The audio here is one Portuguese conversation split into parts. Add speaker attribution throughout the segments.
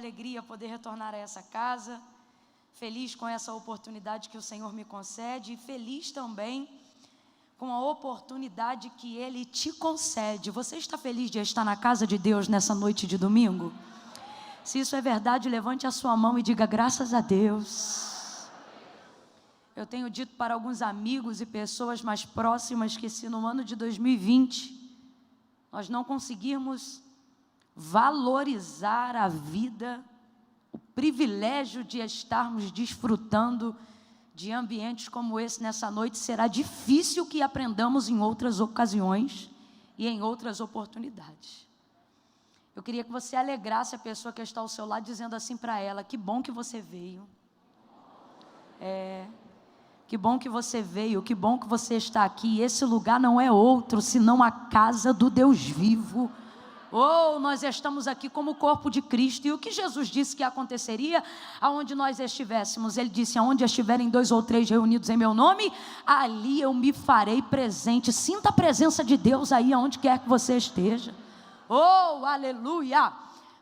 Speaker 1: Alegria poder retornar a essa casa, feliz com essa oportunidade que o Senhor me concede e feliz também com a oportunidade que Ele te concede. Você está feliz de estar na casa de Deus nessa noite de domingo? Se isso é verdade, levante a sua mão e diga graças a Deus. Eu tenho dito para alguns amigos e pessoas mais próximas que se no ano de 2020 nós não conseguirmos valorizar a vida, o privilégio de estarmos desfrutando de ambientes como esse nessa noite, será difícil que aprendamos em outras ocasiões e em outras oportunidades. Eu queria que você alegrasse a pessoa que está ao seu lado, dizendo assim para ela: que bom que você veio. Que bom que você veio, que bom que você está aqui. Esse lugar não é outro senão a casa do Deus vivo. Nós estamos aqui como o corpo de Cristo. E o que Jesus disse que aconteceria aonde nós estivéssemos? Ele disse: aonde estiverem 2 ou 3 reunidos em meu nome, ali eu me farei presente. Sinta a presença de Deus aí aonde quer que você esteja. Aleluia!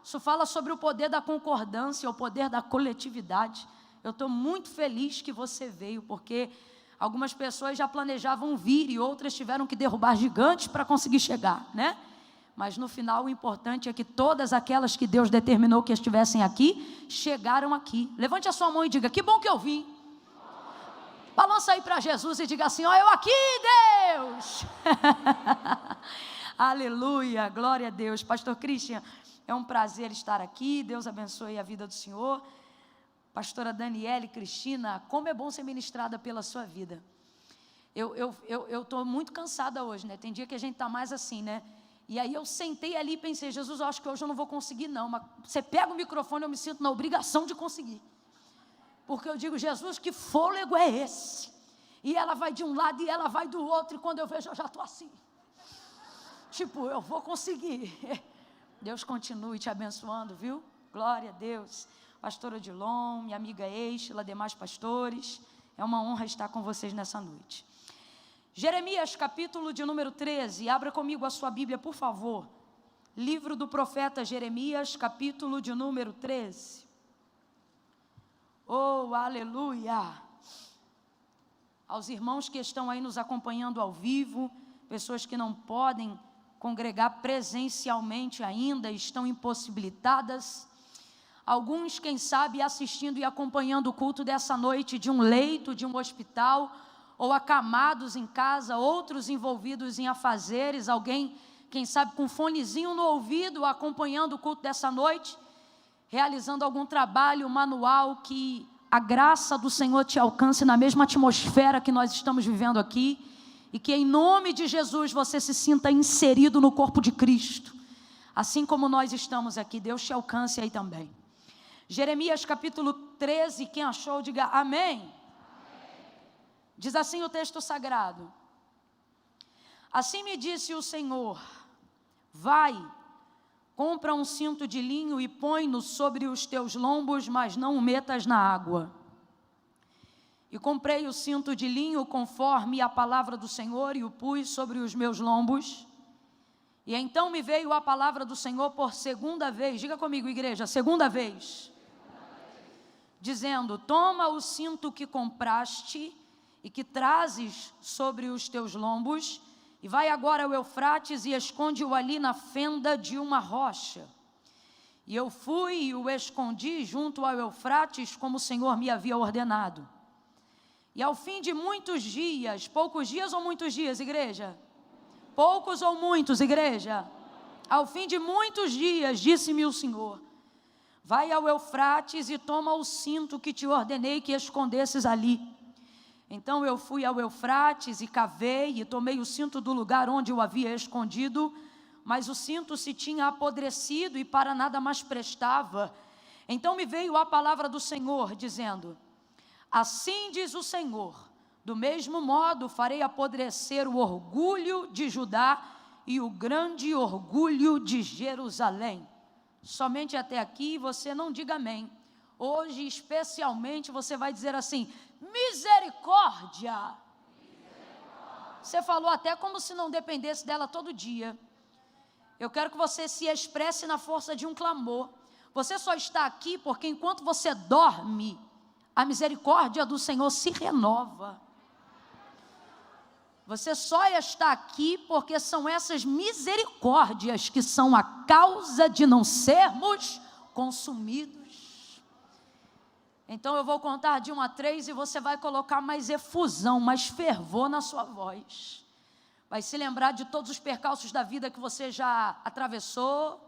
Speaker 1: Isso fala sobre o poder da concordância, o poder da coletividade. Eu estou muito feliz que você veio, porque algumas pessoas já planejavam vir e outras tiveram que derrubar gigantes para conseguir chegar, né? Mas no final o importante é que todas aquelas que Deus determinou que estivessem aqui, chegaram aqui. Levante a sua mão e diga: que bom que eu vim. Balança aí para Jesus e diga assim: eu aqui, Deus. Aleluia, glória a Deus. Pastor Christian, é um prazer estar aqui. Deus abençoe a vida do Senhor. Pastora Daniele, Cristina, como é bom ser ministrada pela sua vida. Eu estou muito cansada hoje, né? Tem dia que a gente está mais assim, né? E aí eu sentei ali e pensei: Jesus, eu acho que hoje eu não vou conseguir não, mas você pega o microfone, eu me sinto na obrigação de conseguir, porque eu digo: Jesus, que fôlego é esse? E ela vai de um lado e ela vai do outro, e quando eu vejo eu já estou assim, tipo, eu vou conseguir. Deus continue te abençoando, viu? Glória a Deus. Pastora Odilon, minha amiga Eixla, demais pastores, é uma honra estar com vocês nessa noite. Jeremias, capítulo de número 13, abra comigo a sua Bíblia, por favor. Livro do profeta Jeremias, capítulo de número 13. Aleluia! Aos irmãos que estão aí nos acompanhando ao vivo, pessoas que não podem congregar presencialmente ainda, estão impossibilitadas. Alguns, quem sabe, assistindo e acompanhando o culto dessa noite de um leito, de um hospital, ou acamados em casa, outros envolvidos em afazeres, alguém, quem sabe, com fonezinho no ouvido, acompanhando o culto dessa noite, realizando algum trabalho manual, que a graça do Senhor te alcance na mesma atmosfera que nós estamos vivendo aqui, e que em nome de Jesus você se sinta inserido no corpo de Cristo, assim como nós estamos aqui. Deus te alcance aí também. Jeremias capítulo 13, quem achou, diga amém. Diz assim o texto sagrado: assim me disse o Senhor, vai, compra um cinto de linho e põe-no sobre os teus lombos, mas não o metas na água. E comprei o cinto de linho conforme a palavra do Senhor e o pus sobre os meus lombos. E então me veio a palavra do Senhor por segunda vez, diga comigo, igreja, segunda vez, dizendo: toma o cinto que compraste e que trazes sobre os teus lombos, e vai agora ao Eufrates e esconde-o ali na fenda de uma rocha. E eu fui e o escondi junto ao Eufrates, como o Senhor me havia ordenado. E ao fim de muitos dias, poucos dias ou muitos dias, igreja? Poucos ou muitos, igreja? Ao fim de muitos dias, disse-me o Senhor: vai ao Eufrates e toma o cinto que te ordenei que escondesses ali. Então eu fui ao Eufrates e cavei e tomei o cinto do lugar onde eu havia escondido, mas o cinto se tinha apodrecido e para nada mais prestava. Então me veio a palavra do Senhor, dizendo: assim diz o Senhor, do mesmo modo farei apodrecer o orgulho de Judá e o grande orgulho de Jerusalém. Somente até aqui você não diga amém. Hoje especialmente você vai dizer assim: misericórdia. Você falou até como se não dependesse dela todo dia. Eu quero que você se expresse na força de um clamor. Você só está aqui porque enquanto você dorme, a misericórdia do Senhor se renova. Você só está aqui porque são essas misericórdias que são a causa de não sermos consumidos. Então eu vou contar de 1 a 3 e você vai colocar mais efusão, mais fervor na sua voz. Vai se lembrar de todos os percalços da vida que você já atravessou.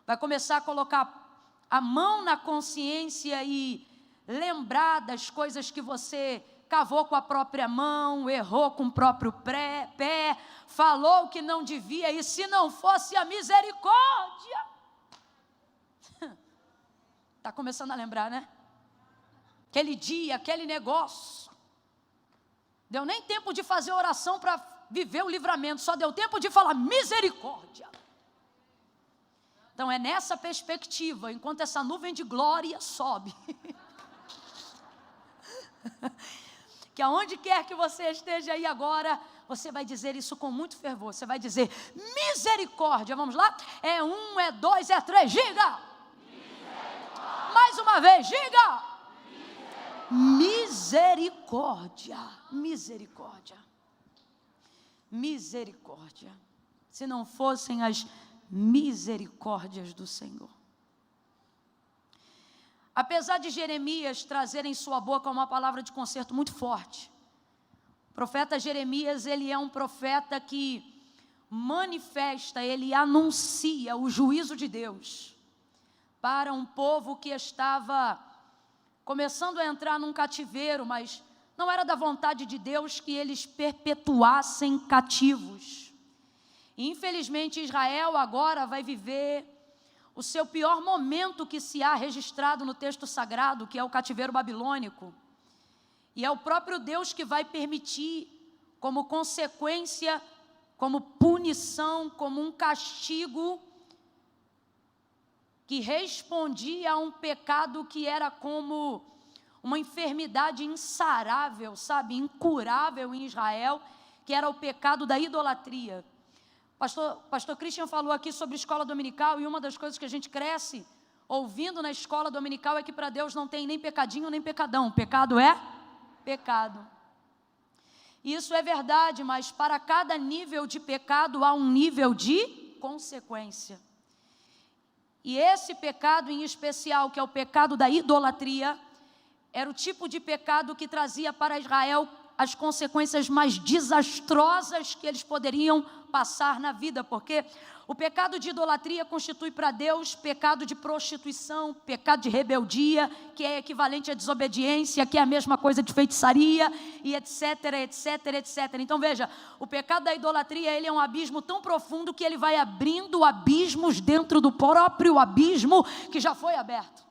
Speaker 1: Vai começar a colocar a mão na consciência e lembrar das coisas que você cavou com a própria mão, errou com o próprio pé, falou o que não devia, e se não fosse a misericórdia... Está começando a lembrar, né? Aquele dia, aquele negócio. Deu nem tempo de fazer oração para viver o livramento, só deu tempo de falar misericórdia. Então é nessa perspectiva, enquanto essa nuvem de glória sobe, que aonde quer que você esteja aí agora, você vai dizer isso com muito fervor. Você vai dizer misericórdia. Vamos lá? É 1, é 2, é 3, diga! Mais uma vez, diga! Misericórdia. Misericórdia. Misericórdia. Se não fossem as misericórdias do Senhor. Apesar de Jeremias trazer em sua boca uma palavra de conserto muito forte, o profeta Jeremias, ele é um profeta que manifesta, ele anuncia o juízo de Deus para um povo que estava começando a entrar num cativeiro, mas não era da vontade de Deus que eles perpetuassem cativos. E, infelizmente, Israel agora vai viver o seu pior momento que se há registrado no texto sagrado, que é o cativeiro babilônico. E é o próprio Deus que vai permitir, como consequência, como punição, como um castigo, que respondia a um pecado que era como uma enfermidade insarável, sabe, incurável em Israel, que era o pecado da idolatria. Pastor Christian falou aqui sobre escola dominical, e uma das coisas que a gente cresce ouvindo na escola dominical é que para Deus não tem nem pecadinho nem pecadão. Pecado é pecado. Isso é verdade, mas para cada nível de pecado há um nível de consequência. E esse pecado em especial, que é o pecado da idolatria, era o tipo de pecado que trazia para Israel as consequências mais desastrosas que eles poderiam passar na vida, porque o pecado de idolatria constitui para Deus pecado de prostituição, pecado de rebeldia, que é equivalente à desobediência, que é a mesma coisa de feitiçaria, e etc, etc, etc. Então veja, o pecado da idolatria, ele é um abismo tão profundo que ele vai abrindo abismos dentro do próprio abismo que já foi aberto.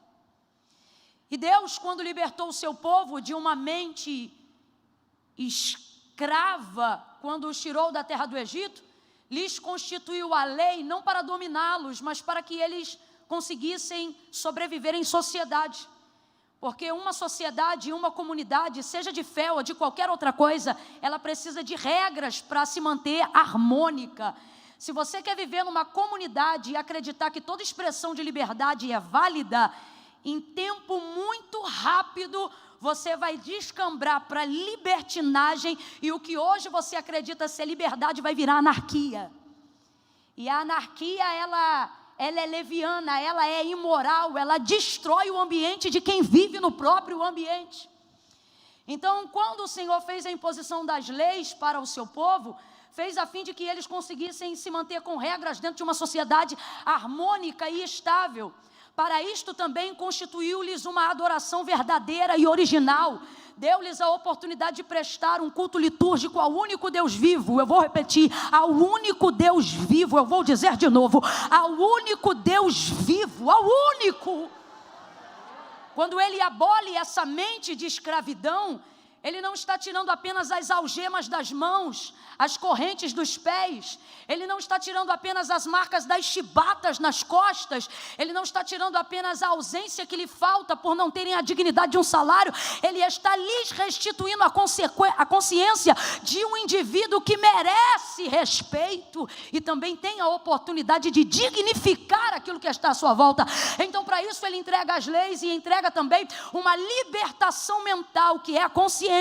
Speaker 1: E Deus, quando libertou o seu povo de uma mente escrava, quando os tirou da terra do Egito, lhes constituiu a lei não para dominá-los, mas para que eles conseguissem sobreviver em sociedade. Porque uma sociedade, uma comunidade, seja de fé ou de qualquer outra coisa, ela precisa de regras para se manter harmônica. Se você quer viver numa comunidade e acreditar que toda expressão de liberdade é válida, em tempo muito rápido você vai descambrar para libertinagem, e o que hoje você acredita ser liberdade vai virar anarquia. E a anarquia, ela é leviana, ela é imoral, ela destrói o ambiente de quem vive no próprio ambiente. Então, quando o Senhor fez a imposição das leis para o seu povo, fez a fim de que eles conseguissem se manter com regras dentro de uma sociedade harmônica e estável. Para isto também constituiu-lhes uma adoração verdadeira e original. Deu-lhes a oportunidade de prestar um culto litúrgico ao único Deus vivo. Eu vou repetir, ao único Deus vivo. Eu vou dizer de novo, ao único Deus vivo, ao único. Quando ele abole essa mente de escravidão, Ele não está tirando apenas as algemas das mãos, as correntes dos pés. Ele não está tirando apenas as marcas das chibatas nas costas. Ele não está tirando apenas a ausência que lhe falta por não terem a dignidade de um salário. Ele está lhes restituindo a consciência de um indivíduo que merece respeito e também tem a oportunidade de dignificar aquilo que está à sua volta. Então, para isso, ele entrega as leis e entrega também uma libertação mental, que é a consciência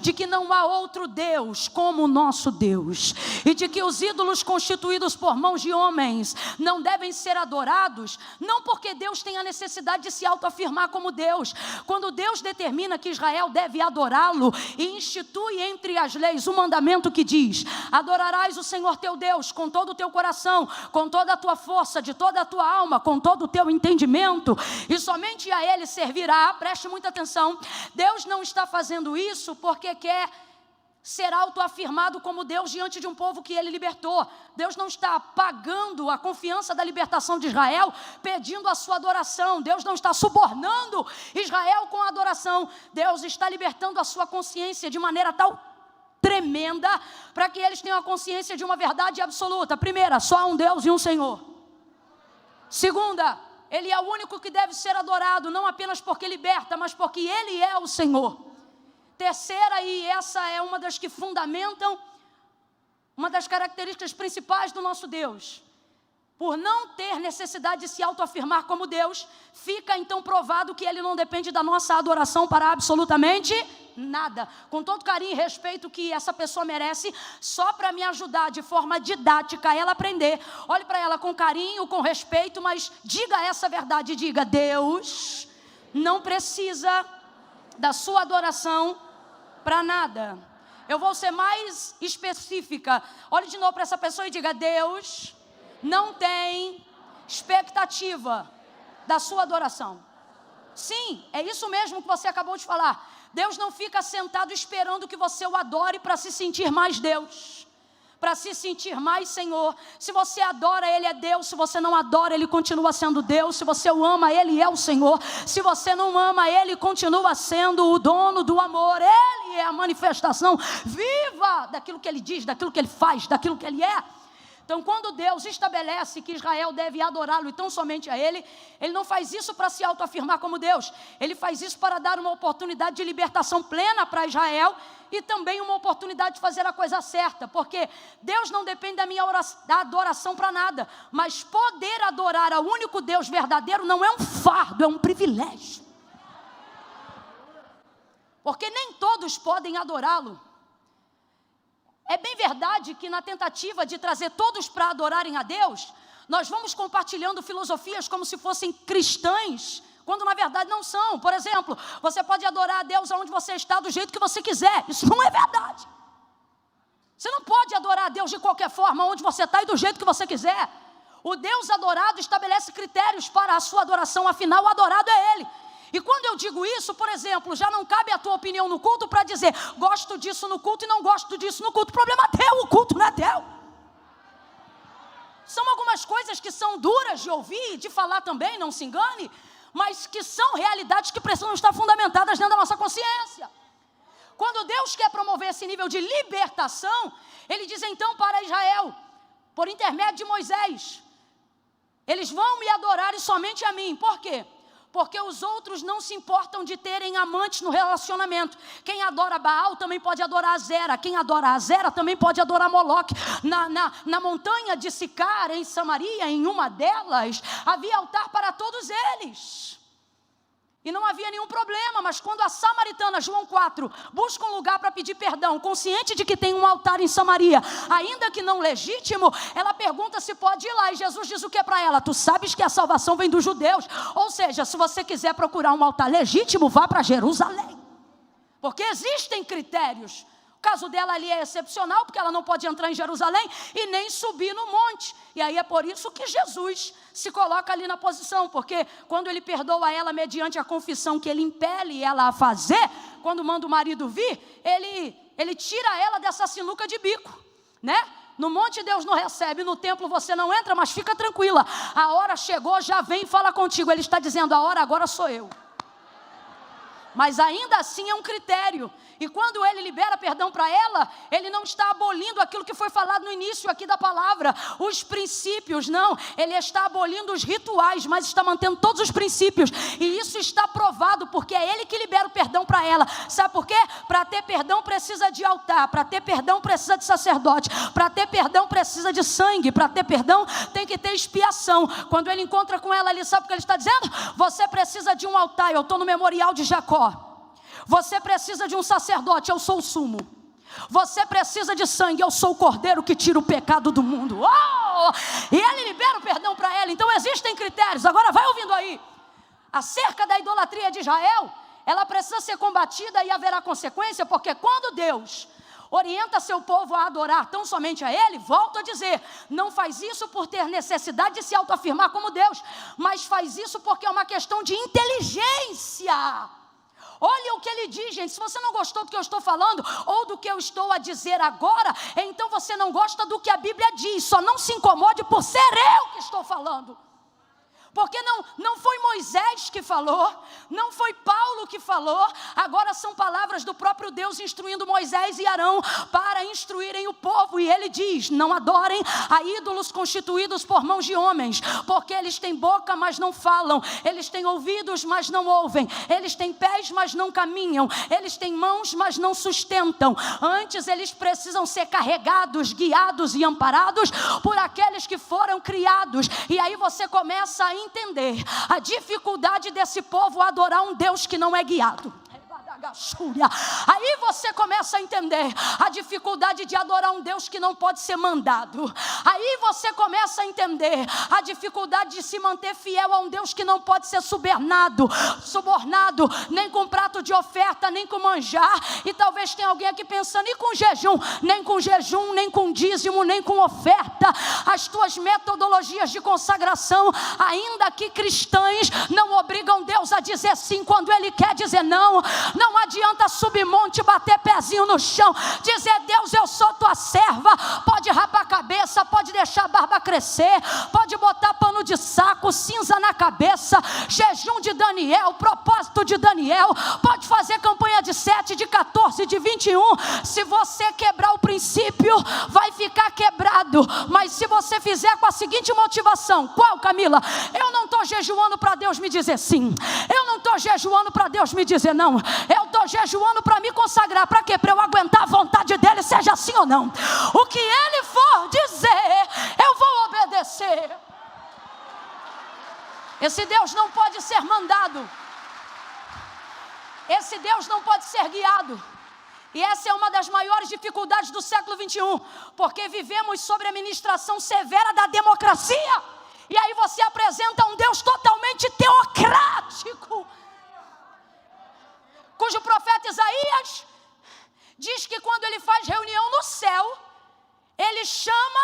Speaker 1: de que não há outro Deus como o nosso Deus, e de que os ídolos constituídos por mãos de homens não devem ser adorados, não porque Deus tenha necessidade de se autoafirmar como Deus. Quando Deus determina que Israel deve adorá-lo e institui entre as leis um mandamento que diz: adorarás o Senhor teu Deus com todo o teu coração, com toda a tua força, de toda a tua alma, com todo o teu entendimento, e somente a Ele servirá. Preste muita atenção, Deus não está fazendo isso porque quer ser autoafirmado como Deus diante de um povo que Ele libertou. Deus não está pagando a confiança da libertação de Israel pedindo a sua adoração. Deus não está subornando Israel com a adoração. Deus está libertando a sua consciência de maneira tal tremenda para que eles tenham a consciência de uma verdade absoluta. Primeira, só há um Deus e um Senhor. Segunda, Ele é o único que deve ser adorado, não apenas porque liberta, mas porque Ele é o Senhor. Terceira, e essa é uma das que fundamentam, uma das características principais do nosso Deus: por não ter necessidade de se autoafirmar como Deus, fica então provado que Ele não depende da nossa adoração para absolutamente nada. Com todo carinho e respeito que essa pessoa merece, só para me ajudar de forma didática a ela aprender, olhe para ela com carinho, com respeito, mas diga essa verdade, diga: Deus não precisa da sua adoração para nada. Eu vou ser mais específica. Olhe de novo para essa pessoa e diga: Deus não tem expectativa da sua adoração. Sim, é isso mesmo que você acabou de falar. Deus não fica sentado esperando que você o adore para se sentir mais Deus, para se sentir mais Senhor. Se você adora, Ele é Deus. Se você não adora, Ele continua sendo Deus. Se você o ama, Ele é o Senhor. Se você não ama, Ele continua sendo o dono do amor. Ele é a manifestação viva daquilo que Ele diz, daquilo que Ele faz, daquilo que Ele é. Então, quando Deus estabelece que Israel deve adorá-lo e tão somente a Ele, Ele não faz isso para se autoafirmar como Deus. Ele faz isso para dar uma oportunidade de libertação plena para Israel e também uma oportunidade de fazer a coisa certa, porque Deus não depende da minha adoração para nada, mas poder adorar ao único Deus verdadeiro não é um fardo, é um privilégio. Porque nem todos podem adorá-lo. É bem verdade que na tentativa de trazer todos para adorarem a Deus, nós vamos compartilhando filosofias como se fossem cristãs, quando na verdade não são. Por exemplo, você pode adorar a Deus aonde você está, do jeito que você quiser. Isso não é verdade. Você não pode adorar a Deus de qualquer forma, onde você está e do jeito que você quiser. O Deus adorado estabelece critérios para a sua adoração, afinal o adorado é Ele. E quando eu digo isso, por exemplo, já não cabe a tua opinião no culto para dizer: gosto disso no culto e não gosto disso no culto. O problema é teu, o culto não é teu. São algumas coisas que são duras de ouvir e de falar também, não se engane, mas que são realidades que precisam estar fundamentadas dentro da nossa consciência. Quando Deus quer promover esse nível de libertação, Ele diz então para Israel, por intermédio de Moisés: eles vão me adorar e somente a mim. Por quê? Porque os outros não se importam de terem amantes no relacionamento. Quem adora Baal também pode adorar Azera. Quem adora Azera também pode adorar Moloque. Na montanha de Sicar, em Samaria, em uma delas, havia altar para todos eles. E não havia nenhum problema, mas quando a samaritana, João 4, busca um lugar para pedir perdão, consciente de que tem um altar em Samaria, ainda que não legítimo, ela pergunta se pode ir lá, e Jesus diz o que para ela? Tu sabes que a salvação vem dos judeus. Ou seja, se você quiser procurar um altar legítimo, vá para Jerusalém, porque existem critérios. O caso dela ali é excepcional, porque ela não pode entrar em Jerusalém e nem subir no monte. E aí é por isso que Jesus se coloca ali na posição, porque quando Ele perdoa ela mediante a confissão que Ele impele ela a fazer, quando manda o marido vir, ele tira ela dessa sinuca de bico, né? No monte Deus não recebe, no templo você não entra, mas fica tranquila. A hora chegou, já vem e fala contigo. Ele está dizendo: a hora agora sou eu. Mas ainda assim é um critério. E quando ele libera perdão para ela, ele não está abolindo aquilo que foi falado no início aqui da palavra, os princípios, não. Ele está abolindo os rituais, mas está mantendo todos os princípios. E isso está provado, porque é ele que libera o perdão para ela. Sabe por quê? Para ter perdão precisa de altar, para ter perdão precisa de sacerdote, para ter perdão precisa de sangue, para ter perdão tem que ter expiação. Quando ele encontra com ela ali, sabe o que ele está dizendo? Você precisa de um altar, eu estou no memorial de Jacó. Você precisa de um sacerdote, eu sou o sumo. Você precisa de sangue, eu sou o cordeiro que tira o pecado do mundo. E ele libera o perdão para ela. Então existem critérios. Agora vai ouvindo aí. Acerca da idolatria de Israel, ela precisa ser combatida e haverá consequência, porque quando Deus orienta seu povo a adorar tão somente a Ele, volto a dizer, não faz isso por ter necessidade de se autoafirmar como Deus, mas faz isso porque é uma questão de inteligência. Olha o que ele diz, gente. Se você não gostou do que eu estou falando, ou do que eu estou a dizer agora, então você não gosta do que a Bíblia diz. Só não se incomode por ser eu que estou falando. Porque não foi Moisés que falou, não foi Paulo que falou, agora são palavras do próprio Deus instruindo Moisés e Arão para instruírem o povo. E ele diz, não adorem a ídolos constituídos por mãos de homens, porque eles têm boca, mas não falam, eles têm ouvidos, mas não ouvem, eles têm pés, mas não caminham, eles têm mãos, mas não sustentam. Antes eles precisam ser carregados, guiados e amparados por aqueles que foram criados. E aí você começa a entender a dificuldade desse povo adorar um Deus que não é guiado. Aí você começa a entender a dificuldade de adorar um Deus que não pode ser mandado. Aí você começa a entender a dificuldade de se manter fiel a um Deus que não pode ser subornado, nem com prato de oferta, nem com manjar. E talvez tenha alguém aqui pensando, e com jejum? Nem com jejum, nem com dízimo, nem com oferta. As tuas metodologias de consagração, ainda que cristãs, não obrigam Deus a dizer sim quando Ele quer dizer não. Não adianta subir monte, bater pezinho no chão, dizer, Deus, eu sou tua serva. Pode rapar a cabeça, pode deixar a barba crescer, pode botar pano de saco, cinza na cabeça, jejum de Daniel, propósito de Daniel, pode fazer campanha de 7, de 14, de 21. Se você quebrar o princípio, vai ficar quebrado. Mas se você fizer com a seguinte motivação, qual, Camila? Eu não estou jejuando para Deus me dizer sim, eu não estou jejuando para Deus me dizer não, eu estou jejuando para me consagrar. Para quê? Para eu aguentar a vontade dele, seja assim ou não. O que ele for dizer, eu vou obedecer. Esse Deus não pode ser mandado. Esse Deus não pode ser guiado. E essa é uma das maiores dificuldades do século 21, porque vivemos sobre a ministração severa da democracia. E aí você apresenta um Deus totalmente teocrático, cujo profeta Isaías diz que quando ele faz reunião no céu, ele chama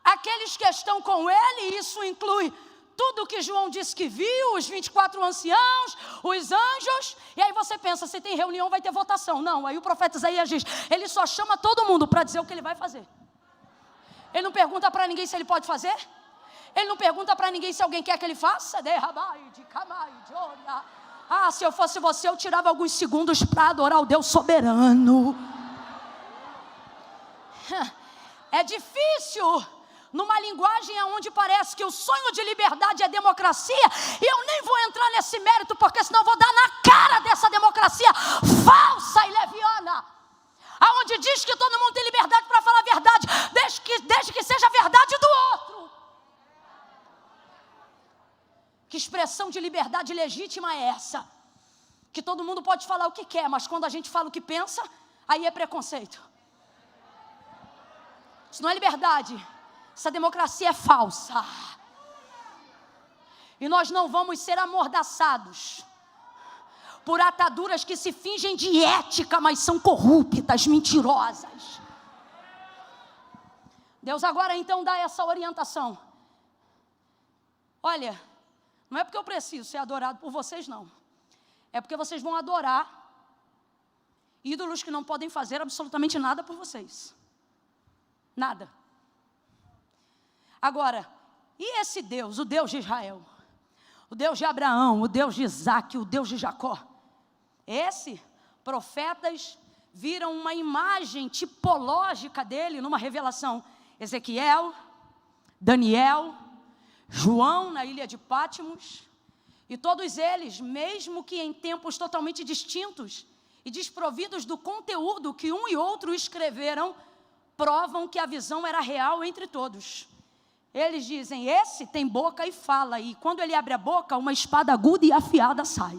Speaker 1: aqueles que estão com ele, e isso inclui tudo que João disse que viu, os 24 anciãos, os anjos. E aí você pensa, se tem reunião vai ter votação. Não, aí o profeta Isaías diz, ele só chama todo mundo para dizer o que ele vai fazer. Ele não pergunta para ninguém se ele pode fazer, ele não pergunta para ninguém se alguém quer que ele faça. Se eu fosse você, eu tirava alguns segundos para adorar o Deus soberano. É difícil, numa linguagem onde parece que o sonho de liberdade é democracia, e eu nem vou entrar nesse mérito, porque senão eu vou dar na cara dessa democracia falsa e leviana, aonde diz que todo mundo tem liberdade para falar a verdade, desde que seja a verdade do outro. Que expressão de liberdade legítima é essa? Que todo mundo pode falar o que quer, mas quando a gente fala o que pensa, aí é preconceito. Isso não é liberdade. Essa democracia é falsa. E nós não vamos ser amordaçados por ataduras que se fingem de ética, mas são corruptas, mentirosas. Deus agora então dá essa orientação. Olha, não é porque eu preciso ser adorado por vocês, não. É porque vocês vão adorar ídolos que não podem fazer absolutamente nada por vocês. Nada. Agora, e esse Deus, o Deus de Israel, o Deus de Abraão, o Deus de Isaac, o Deus de Jacó, Profetas viram uma imagem tipológica dele numa revelação. Ezequiel, Daniel, João na ilha de Pátimos, e todos eles, mesmo que em tempos totalmente distintos e desprovidos do conteúdo que um e outro escreveram, provam que a visão era real entre todos. Eles dizem, esse tem boca e fala, e quando ele abre a boca, uma espada aguda e afiada sai.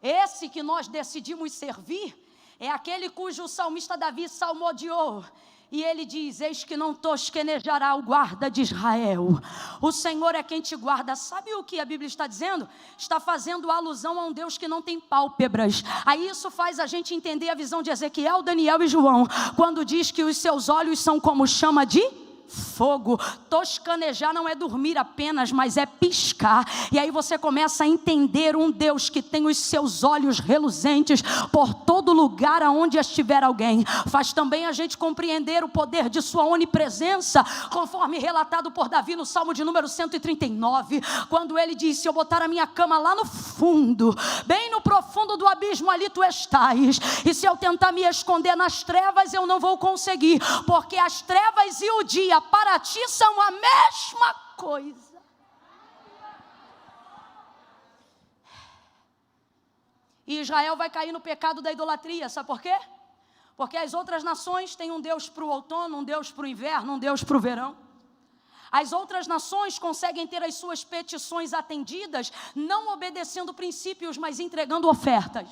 Speaker 1: Esse que nós decidimos servir é aquele cujo salmista Davi salmodiou. E ele diz, eis que não tosquenejará o guarda de Israel. O Senhor é quem te guarda. Sabe o que a Bíblia está dizendo? Está fazendo alusão a um Deus que não tem pálpebras. Aí isso faz a gente entender a visão de Ezequiel, Daniel e João, quando diz que os seus olhos são como chama de fogo. Toscanejar não é dormir apenas, mas é piscar. E aí você começa a entender um Deus que tem os seus olhos reluzentes por todo lugar aonde estiver alguém. Faz também a gente compreender o poder de sua onipresença, conforme relatado por Davi no Salmo de número 139, quando ele diz, se eu botar a minha cama lá no fundo, bem no profundo do abismo, ali tu estás, e se eu tentar me esconder nas trevas, eu não vou conseguir, porque as trevas e o dia para ti são a mesma coisa. E Israel vai cair no pecado da idolatria, sabe por quê? Porque as outras nações têm um Deus para o outono, um Deus para o inverno, um Deus para o verão. As outras nações conseguem ter as suas petições atendidas, não obedecendo princípios, mas entregando ofertas.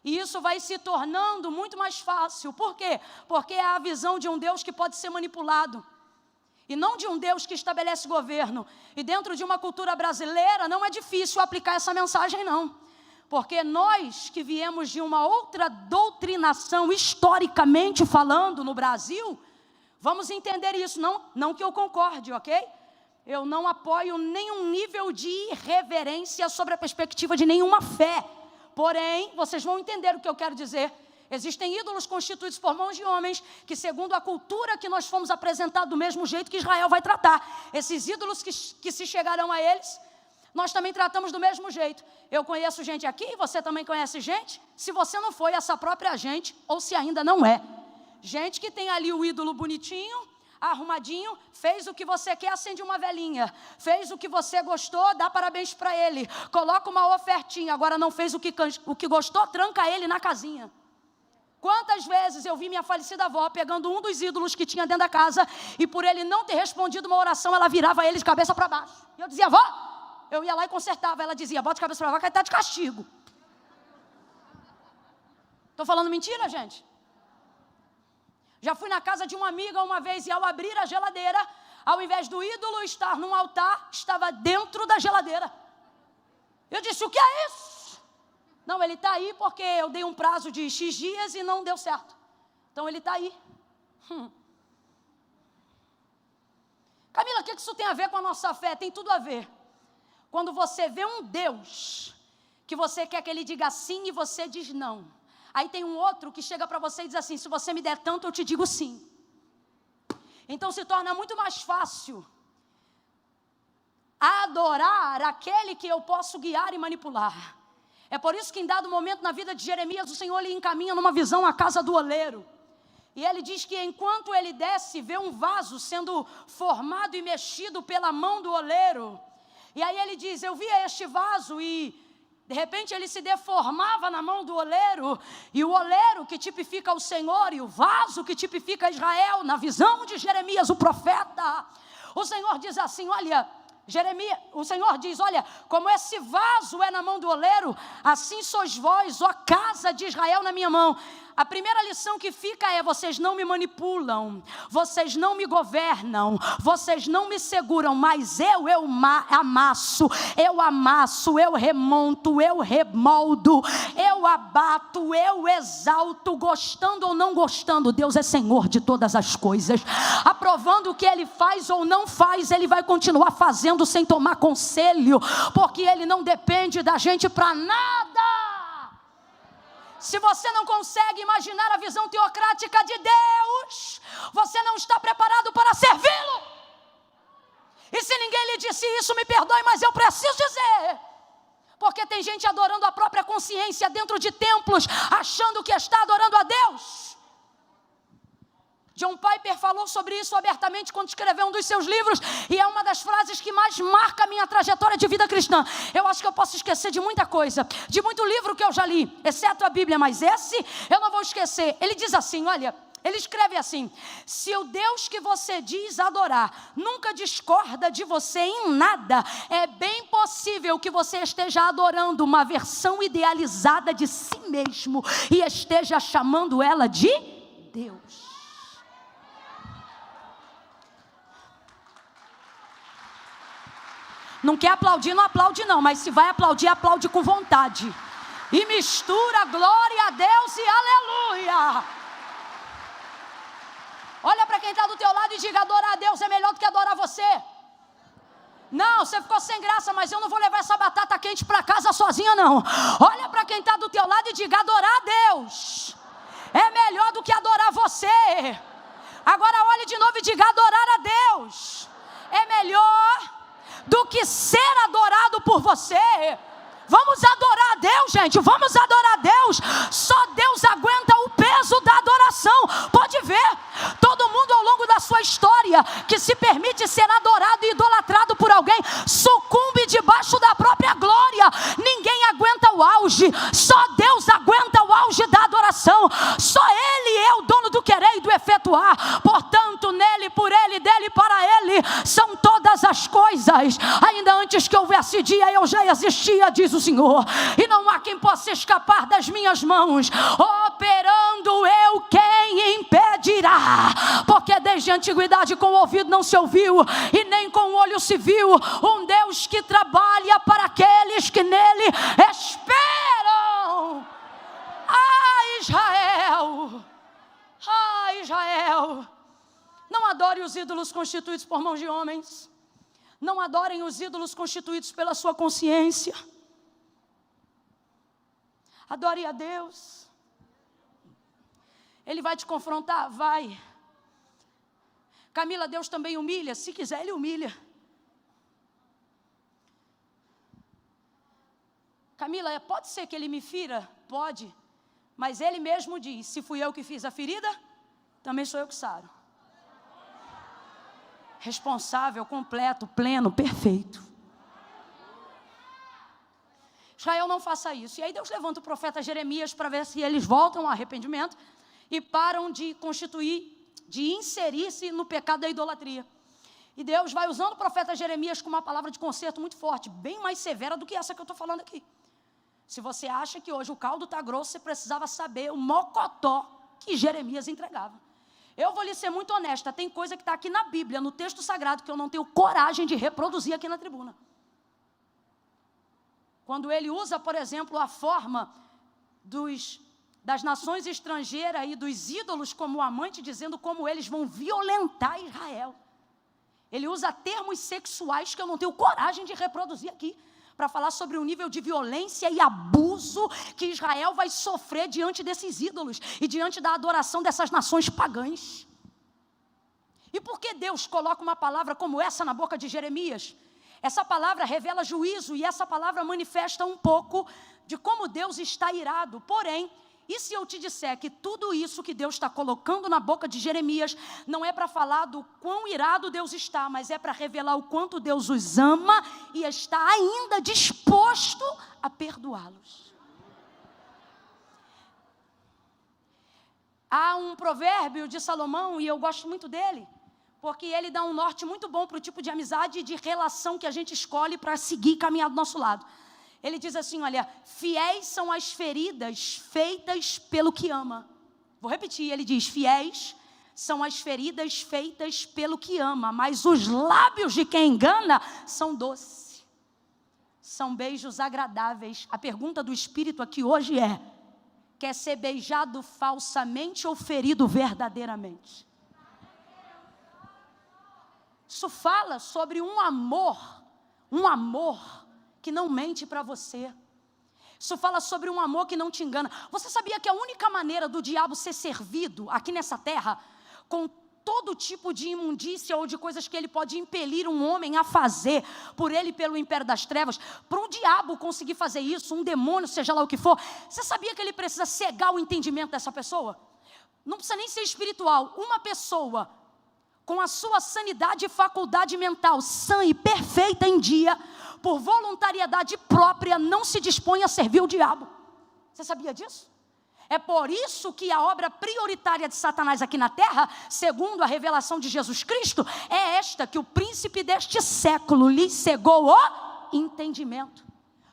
Speaker 1: E isso vai se tornando muito mais fácil. Por quê? Porque é a visão de um Deus que pode ser manipulado. E não de um Deus que estabelece governo. E dentro de uma cultura brasileira não é difícil aplicar essa mensagem, não. Porque nós que viemos de uma outra doutrinação, historicamente falando, no Brasil, vamos entender isso. Não que eu concorde, ok? Eu não apoio nenhum nível de irreverência sobre a perspectiva de nenhuma fé. Porém, vocês vão entender o que eu quero dizer. Existem ídolos constituídos por mãos de homens que, segundo a cultura que nós fomos apresentados, do mesmo jeito que Israel vai tratar. Esses ídolos que se chegarão a eles, nós também tratamos do mesmo jeito. Eu conheço gente aqui, você também conhece gente. Se você não foi essa própria gente, ou se ainda não é. Gente que tem ali o ídolo bonitinho, arrumadinho, fez o que você quer, acende uma velinha, fez o que você gostou, dá parabéns para ele, coloca uma ofertinha, agora não fez o que gostou, tranca ele na casinha. Quantas vezes eu vi minha falecida avó pegando um dos ídolos que tinha dentro da casa, e por ele não ter respondido uma oração, ela virava ele de cabeça para baixo, e eu dizia, vó, eu ia lá e consertava, ela dizia, bota de cabeça para baixo, que está de castigo. Estou falando mentira, gente? Já fui na casa de uma amiga uma vez e ao abrir a geladeira, ao invés do ídolo estar num altar, estava dentro da geladeira. Eu disse, o que é isso? Não, ele está aí porque eu dei um prazo de X dias e não deu certo. Então ele está aí. Camila, o que isso tem a ver com a nossa fé? Tem tudo a ver. Quando você vê um Deus que você quer que ele diga sim e você diz não. Aí tem um outro que chega para você e diz assim, se você me der tanto, eu te digo sim. Então se torna muito mais fácil adorar aquele que eu posso guiar e manipular. É por isso que em dado momento na vida de Jeremias, o Senhor lhe encaminha numa visão a casa do oleiro. E ele diz que enquanto ele desce, vê um vaso sendo formado e mexido pela mão do oleiro. E aí ele diz, eu via este vaso e de repente ele se deformava na mão do oleiro, e o oleiro que tipifica o Senhor, e o vaso que tipifica Israel, na visão de Jeremias, o profeta, o Senhor diz assim, olha, o Senhor diz, olha, como esse vaso é na mão do oleiro, assim sois vós, ó casa de Israel, na minha mão. A primeira lição que fica é, vocês não me manipulam, vocês não me governam, vocês não me seguram, mas eu amasso, eu remonto, eu remoldo, eu abato, eu exalto, gostando ou não gostando, Deus é Senhor de todas as coisas. Aprovando o que Ele faz ou não faz, Ele vai continuar fazendo sem tomar conselho, porque Ele não depende da gente para nada. Se você não consegue imaginar a visão teocrática de Deus, você não está preparado para servi-lo. E se ninguém lhe disse isso, me perdoe, mas eu preciso dizer. porque tem gente adorando a própria consciência dentro de templos, achando que está adorando a Deus. John Piper falou sobre isso abertamente quando escreveu um dos seus livros, e é uma das frases que mais marca a minha trajetória de vida cristã. Eu acho que eu posso esquecer de muita coisa, de muito livro que eu já li, exceto a Bíblia, mas esse eu não vou esquecer. Ele diz assim, olha, ele escreve assim: se o Deus que você diz adorar nunca discorda de você em nada, é bem possível que você esteja adorando uma versão idealizada de si mesmo e esteja chamando ela de Deus. Não quer aplaudir, não aplaude não, mas se vai aplaudir, aplaude com vontade. E mistura glória a Deus e aleluia. Olha para quem está do teu lado e diga: adorar a Deus é melhor do que adorar você. Não, você ficou sem graça, mas eu não vou levar essa batata quente para casa sozinha não. Olha para quem está do teu lado e diga: adorar a Deus é melhor do que adorar você. Agora olhe de novo e diga: adorar a Deus é melhor do que ser adorado por você. Vamos adorar a Deus, gente, vamos adorar a Deus. Só Deus aguenta o peso da adoração. Pode ver, todo mundo ao longo da sua história que se permite ser adorado e idolatrado por alguém, sucumbe debaixo da própria glória. Ninguém aguenta o auge, só Deus aguenta o auge da adoração. Só Ele é o dono do querer e do efetuar. Portanto, nele, por Ele, dele, para Ele são todas as coisas. Ainda antes que houvesse dia, eu já existia, diz o Senhor, e não há quem possa escapar das minhas mãos. Operando eu, quem impedirá? Porque desde a antiguidade com o ouvido não se ouviu e nem com o olho se viu um Deus que trabalha para aqueles que nele esperam. Israel, Israel, não adore os ídolos constituídos por mãos de homens. Não adorem os ídolos constituídos pela sua consciência. Adore a Deus. Ele vai te confrontar? Vai. Camila, Deus também humilha? Se quiser, Ele humilha. Camila, pode ser que Ele me fira? Pode. Mas Ele mesmo diz: se fui eu que fiz a ferida, também sou eu que saro. Responsável, completo, pleno, perfeito. Israel, não faça isso. E aí Deus levanta o profeta Jeremias para ver se eles voltam ao arrependimento e param de inserir-se no pecado da idolatria. E Deus vai usando o profeta Jeremias com uma palavra de conserto muito forte, bem mais severa do que essa que eu estou falando aqui. Se você acha que hoje o caldo está grosso, você precisava saber o mocotó que Jeremias entregava. Eu vou lhe ser muito honesta, tem coisa que está aqui na Bíblia, no texto sagrado, que eu não tenho coragem de reproduzir aqui na tribuna. Quando ele usa, por exemplo, a forma das nações estrangeiras e dos ídolos como amante, dizendo como eles vão violentar Israel. Ele usa termos sexuais que eu não tenho coragem de reproduzir aqui, para falar sobre o nível de violência e abuso que Israel vai sofrer diante desses ídolos e diante da adoração dessas nações pagãs. E por que Deus coloca uma palavra como essa na boca de Jeremias? Essa palavra revela juízo e essa palavra manifesta um pouco de como Deus está irado. Porém, e se eu te disser que tudo isso que Deus está colocando na boca de Jeremias não é para falar do quão irado Deus está, mas é para revelar o quanto Deus os ama e está ainda disposto a perdoá-los. Há um provérbio de Salomão, e eu gosto muito dele, porque ele dá um norte muito bom para o tipo de amizade e de relação que a gente escolhe para seguir e caminhar do nosso lado. Ele diz assim, olha, fiéis são as feridas feitas pelo que ama. Vou repetir, ele diz, fiéis são as feridas feitas pelo que ama, mas os lábios de quem engana são doces. São beijos agradáveis. A pergunta do Espírito aqui hoje é, quer ser beijado falsamente ou ferido verdadeiramente? Isso fala sobre um amor que não mente para você. Isso fala sobre um amor que não te engana. Você sabia que a única maneira do diabo ser servido aqui nessa terra, com todo tipo de imundícia ou de coisas que ele pode impelir um homem a fazer, por ele pelo império das trevas, para um diabo conseguir fazer isso, um demônio, seja lá o que for, você sabia que ele precisa cegar o entendimento dessa pessoa? Não precisa nem ser espiritual. Uma pessoa com a sua sanidade e faculdade mental sã e perfeita em dia, por voluntariedade própria, não se dispõe a servir o diabo. Você sabia disso? É por isso que a obra prioritária de Satanás aqui na terra, segundo a revelação de Jesus Cristo, é esta: que o príncipe deste século lhe cegou o entendimento,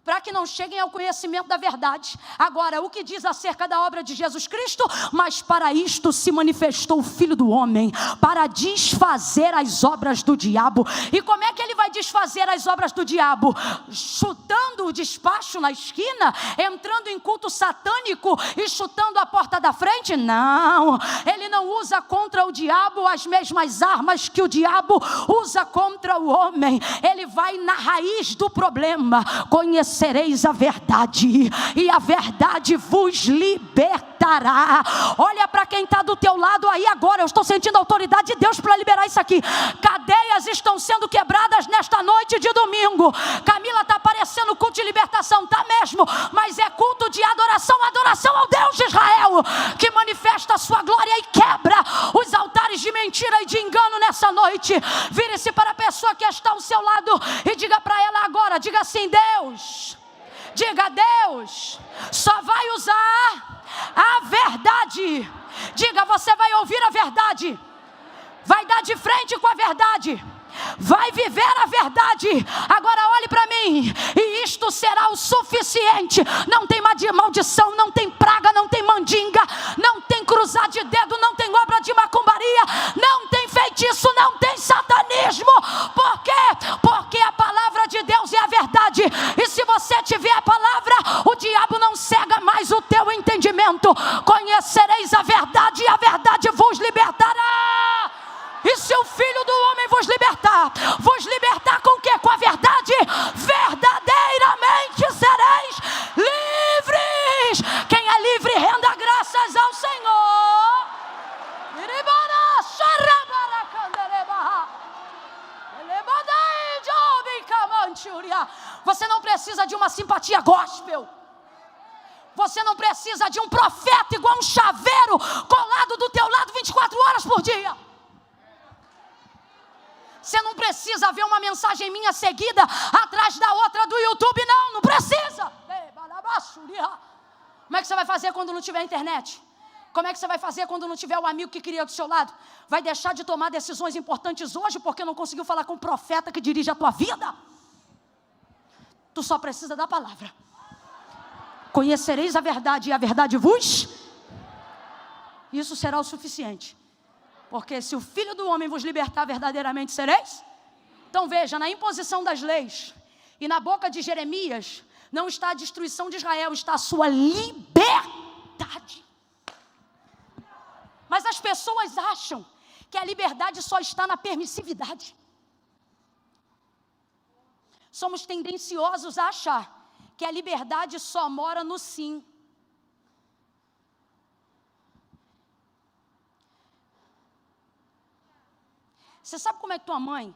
Speaker 1: para que não cheguem ao conhecimento da verdade. Agora, o que diz acerca da obra de Jesus Cristo? Mas para isto se manifestou o Filho do Homem, para desfazer as obras do diabo. E como é que ele vai desfazer as obras do diabo? Chutando o despacho na esquina? Entrando em culto satânico e chutando a porta da frente? Não, ele não usa contra o diabo as mesmas armas que o diabo usa contra o homem. Ele vai na raiz do problema. Conhecereis a verdade, e a verdade vos libertará. Olha para quem está do teu lado aí agora. Eu estou sentindo a autoridade de Deus para liberar isso aqui. Cadeias estão sendo quebradas nesta noite de domingo. Camila, está parecendo culto de libertação, está mesmo, mas é culto de adoração, adoração ao Deus de Israel, que manifesta a sua glória e quebra os altares de mentira e de engano nessa noite. Vire-se para a pessoa que está ao seu lado e diga para ela agora, diga assim: Deus, diga, Deus só vai usar a verdade. Diga, você vai ouvir a verdade, vai dar de frente com a verdade, vai viver a verdade. Agora olhe para mim, e isto será o suficiente. Não tem maldição, não tem praga, não tem mandinga, não tem cruzar de dedo, não tem obra de macumbaria, não tem feitiço, não tem satanismo. Por quê? Porque a palavra de Deus é a verdade, e se você tiver a palavra, o diabo não cega mais o teu entendimento. Conhecereis a verdade, e a verdade vos libertará. E se o Filho do Homem vos libertar com o quê? Com a verdade. Verdadeiramente sereis livres. Quem é livre, renda graças ao Senhor. Você não precisa de uma simpatia gospel. Você não precisa de um profeta igual um chaveiro colado do teu lado 24 horas por dia. Você não precisa ver uma mensagem minha seguida atrás da outra do YouTube, não precisa. Como é que você vai fazer quando não tiver internet? Como é que você vai fazer quando não tiver o amigo que queria do seu lado? Vai deixar de tomar decisões importantes hoje porque não conseguiu falar com o profeta que dirige a tua vida? Tu só precisa da palavra. Conhecereis a verdade, e a verdade vos... Isso será o suficiente. Porque se o Filho do Homem vos libertar, verdadeiramente sereis. Então veja, na imposição das leis e na boca de Jeremias, não está a destruição de Israel, está a sua liberdade. Mas as pessoas acham que a liberdade só está na permissividade. Somos tendenciosos a achar que a liberdade só mora no sim. Você sabe como é que tua mãe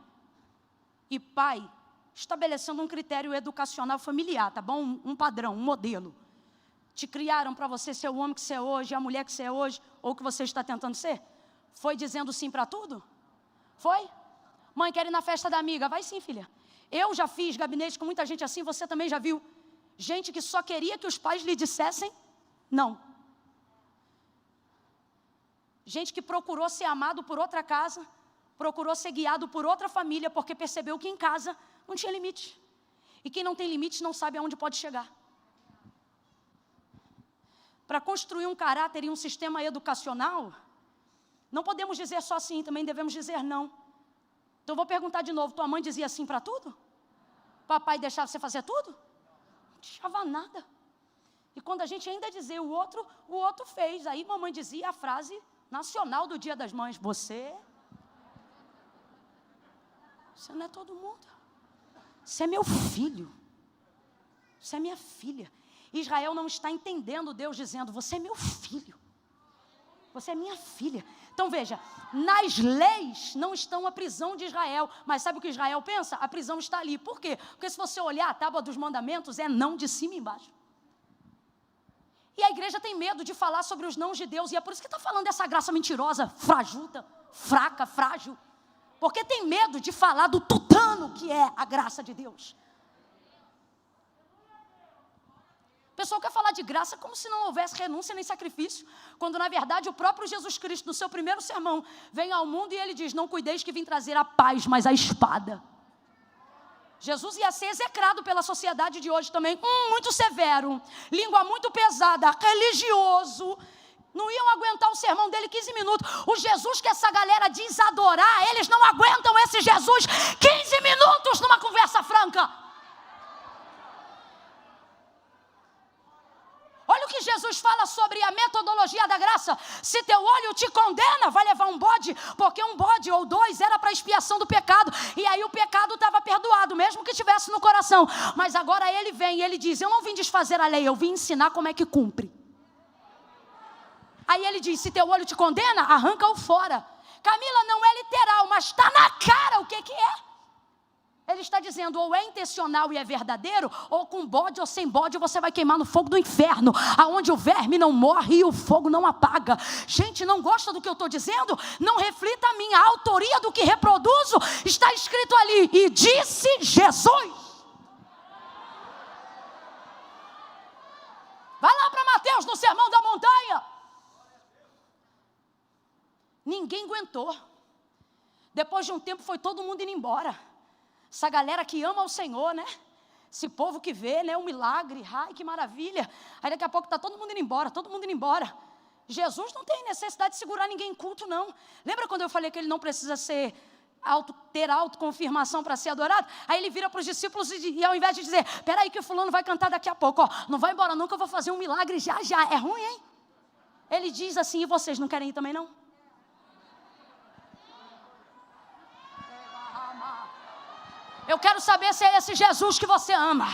Speaker 1: e pai estabelecendo um critério educacional familiar, tá bom? Um padrão, um modelo. Te criaram para você ser o homem que você é hoje, a mulher que você é hoje, ou que você está tentando ser? Foi dizendo sim para tudo? Foi? Mãe, quer ir na festa da amiga? Vai sim, filha. Eu já fiz gabinete com muita gente assim, você também já viu. Gente que só queria que os pais lhe dissessem não. Gente que procurou ser amado por outra casa, procurou ser guiado por outra família, porque percebeu que em casa não tinha limite. E quem não tem limite não sabe aonde pode chegar. Para construir um caráter e um sistema educacional, não podemos dizer só sim, também devemos dizer não. Então eu vou perguntar de novo, tua mãe dizia sim para tudo? Papai deixava você fazer tudo? Não deixava nada. E quando a gente ainda dizia o outro fez. Aí mamãe dizia a frase nacional do Dia das Mães: você não é todo mundo. Você é meu filho. Você é minha filha. Israel não está entendendo Deus dizendo: você é meu filho. Você é minha filha. Então veja, nas leis não estão a prisão de Israel, mas sabe o que Israel pensa? A prisão está ali. Por quê? Porque se você olhar a tábua dos mandamentos, é não de cima e embaixo. E a igreja tem medo de falar sobre os nãos de Deus, e é por isso que está falando dessa graça mentirosa, frajuta, fraca, frágil. Porque tem medo de falar do tutano que é a graça de Deus. O pessoal quer falar de graça como se não houvesse renúncia nem sacrifício, quando na verdade o próprio Jesus Cristo, no seu primeiro sermão, vem ao mundo e ele diz: não cuideis que vim trazer a paz, mas a espada. Jesus ia ser execrado pela sociedade de hoje também, muito severo, língua muito pesada, religioso, não iam aguentar o sermão dele 15 minutos. O Jesus que essa galera diz adorar, eles não aguentam esse Jesus 15 minutos numa conversa franca. Olha o que Jesus fala sobre a metodologia da graça. Se teu olho te condena, vai levar um bode, porque um bode ou dois era para expiação do pecado, e aí o pecado estava perdoado, mesmo que estivesse no coração. Mas agora ele vem e ele diz: eu não vim desfazer a lei, eu vim ensinar como é que cumpre. Aí ele diz: se teu olho te condena, arranca-o fora. Camila, não é literal, mas está na cara o que é. Ele está dizendo, ou é intencional e é verdadeiro, ou com bode ou sem bode você vai queimar no fogo do inferno, aonde o verme não morre e o fogo não apaga. Gente, não gosta do que eu estou dizendo? Não reflita a minha autoria do que reproduzo. Está escrito ali: e disse Jesus. Vai lá para Mateus, no Sermão da Montanha. Ninguém aguentou. Depois de um tempo foi todo mundo indo embora. Essa galera que ama o Senhor, né? Esse povo que vê, né? Um milagre, ai que maravilha. Aí daqui a pouco está todo mundo indo embora, todo mundo indo embora. Jesus não tem necessidade de segurar ninguém em culto, não. Lembra quando eu falei que ele não precisa ter autoconfirmação para ser adorado? Aí ele vira para os discípulos e ao invés de dizer: peraí que o fulano vai cantar daqui a pouco, ó, não vai embora não que eu vou fazer um milagre já. É ruim, hein? Ele diz assim: e vocês não querem ir também não? Eu quero saber se é esse Jesus que você ama,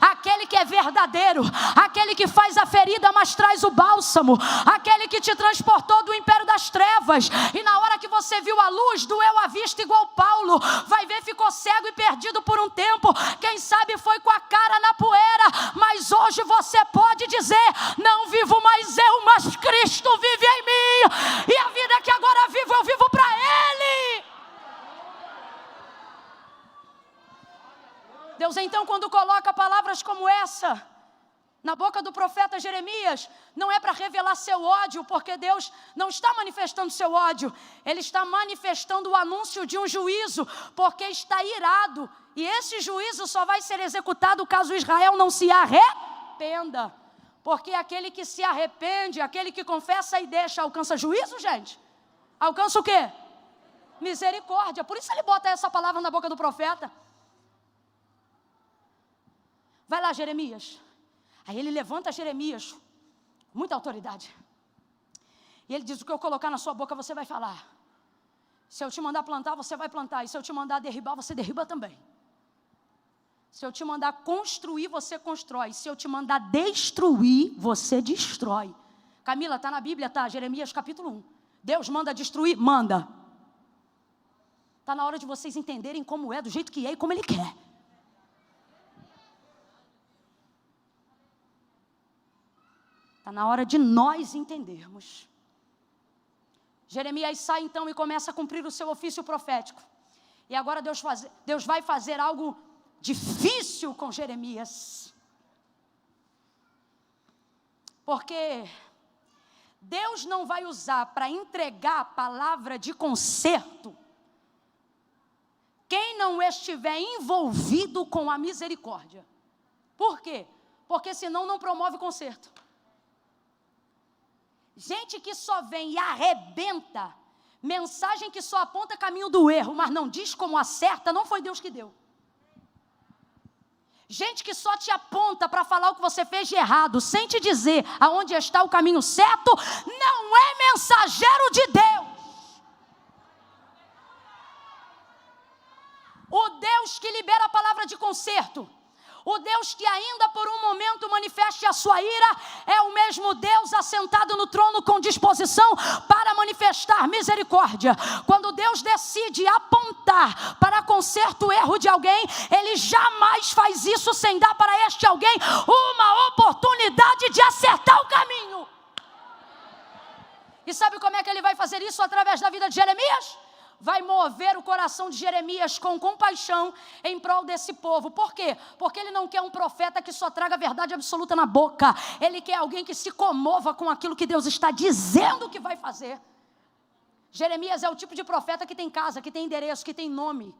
Speaker 1: aquele que é verdadeiro, aquele que faz a ferida mas traz o bálsamo, aquele que te transportou do império das trevas e na hora que você viu a luz, doeu a vista igual Paulo, vai ver, ficou cego e perdido por um tempo, quem sabe foi com a cara na poeira, mas hoje você pode dizer: não vivo mais eu, mas Cristo vive em mim, e a vida que agora vivo, eu vivo para Ele. Deus então, quando coloca palavras como essa na boca do profeta Jeremias, não é para revelar seu ódio, porque Deus não está manifestando seu ódio, Ele está manifestando o anúncio de um juízo, porque está irado, e esse juízo só vai ser executado caso Israel não se arrependa, porque aquele que se arrepende, aquele que confessa e deixa, alcança juízo, gente? Alcança o quê? Misericórdia. Por isso ele bota essa palavra na boca do profeta. Vai lá, Jeremias. Aí ele levanta Jeremias, com muita autoridade. E ele diz: o que eu colocar na sua boca, você vai falar. Se eu te mandar plantar, você vai plantar. E se eu te mandar derribar, você derriba também. Se eu te mandar construir, você constrói. Se eu te mandar destruir, você destrói. Camila, está na Bíblia, tá? Jeremias capítulo 1. Deus manda destruir? Manda. Está na hora de vocês entenderem como é, do jeito que é e como Ele quer. Está na hora de nós entendermos. Jeremias sai então e começa a cumprir o seu ofício profético. E agora Deus vai fazer algo difícil com Jeremias. Porque Deus não vai usar para entregar a palavra de conserto quem não estiver envolvido com a misericórdia. Por quê? Porque senão não promove conserto. Gente que só vem e arrebenta, mensagem que só aponta caminho do erro, mas não diz como acerta, não foi Deus que deu. Gente que só te aponta para falar o que você fez de errado, sem te dizer aonde está o caminho certo, não é mensageiro de Deus. O Deus que libera a palavra de conserto, O Deus que ainda por um momento manifeste a sua ira é o mesmo Deus assentado no trono com disposição para manifestar misericórdia. Quando Deus decide apontar para consertar o erro de alguém, Ele jamais faz isso sem dar para este alguém uma oportunidade de acertar o caminho. E sabe como é que Ele vai fazer isso através da vida de Jeremias? Vai mover o coração de Jeremias com compaixão em prol desse povo. Por quê? Porque ele não quer um profeta que só traga a verdade absoluta na boca. Ele quer alguém que se comova com aquilo que Deus está dizendo que vai fazer. Jeremias é o tipo de profeta que tem casa, que tem endereço, que tem nome,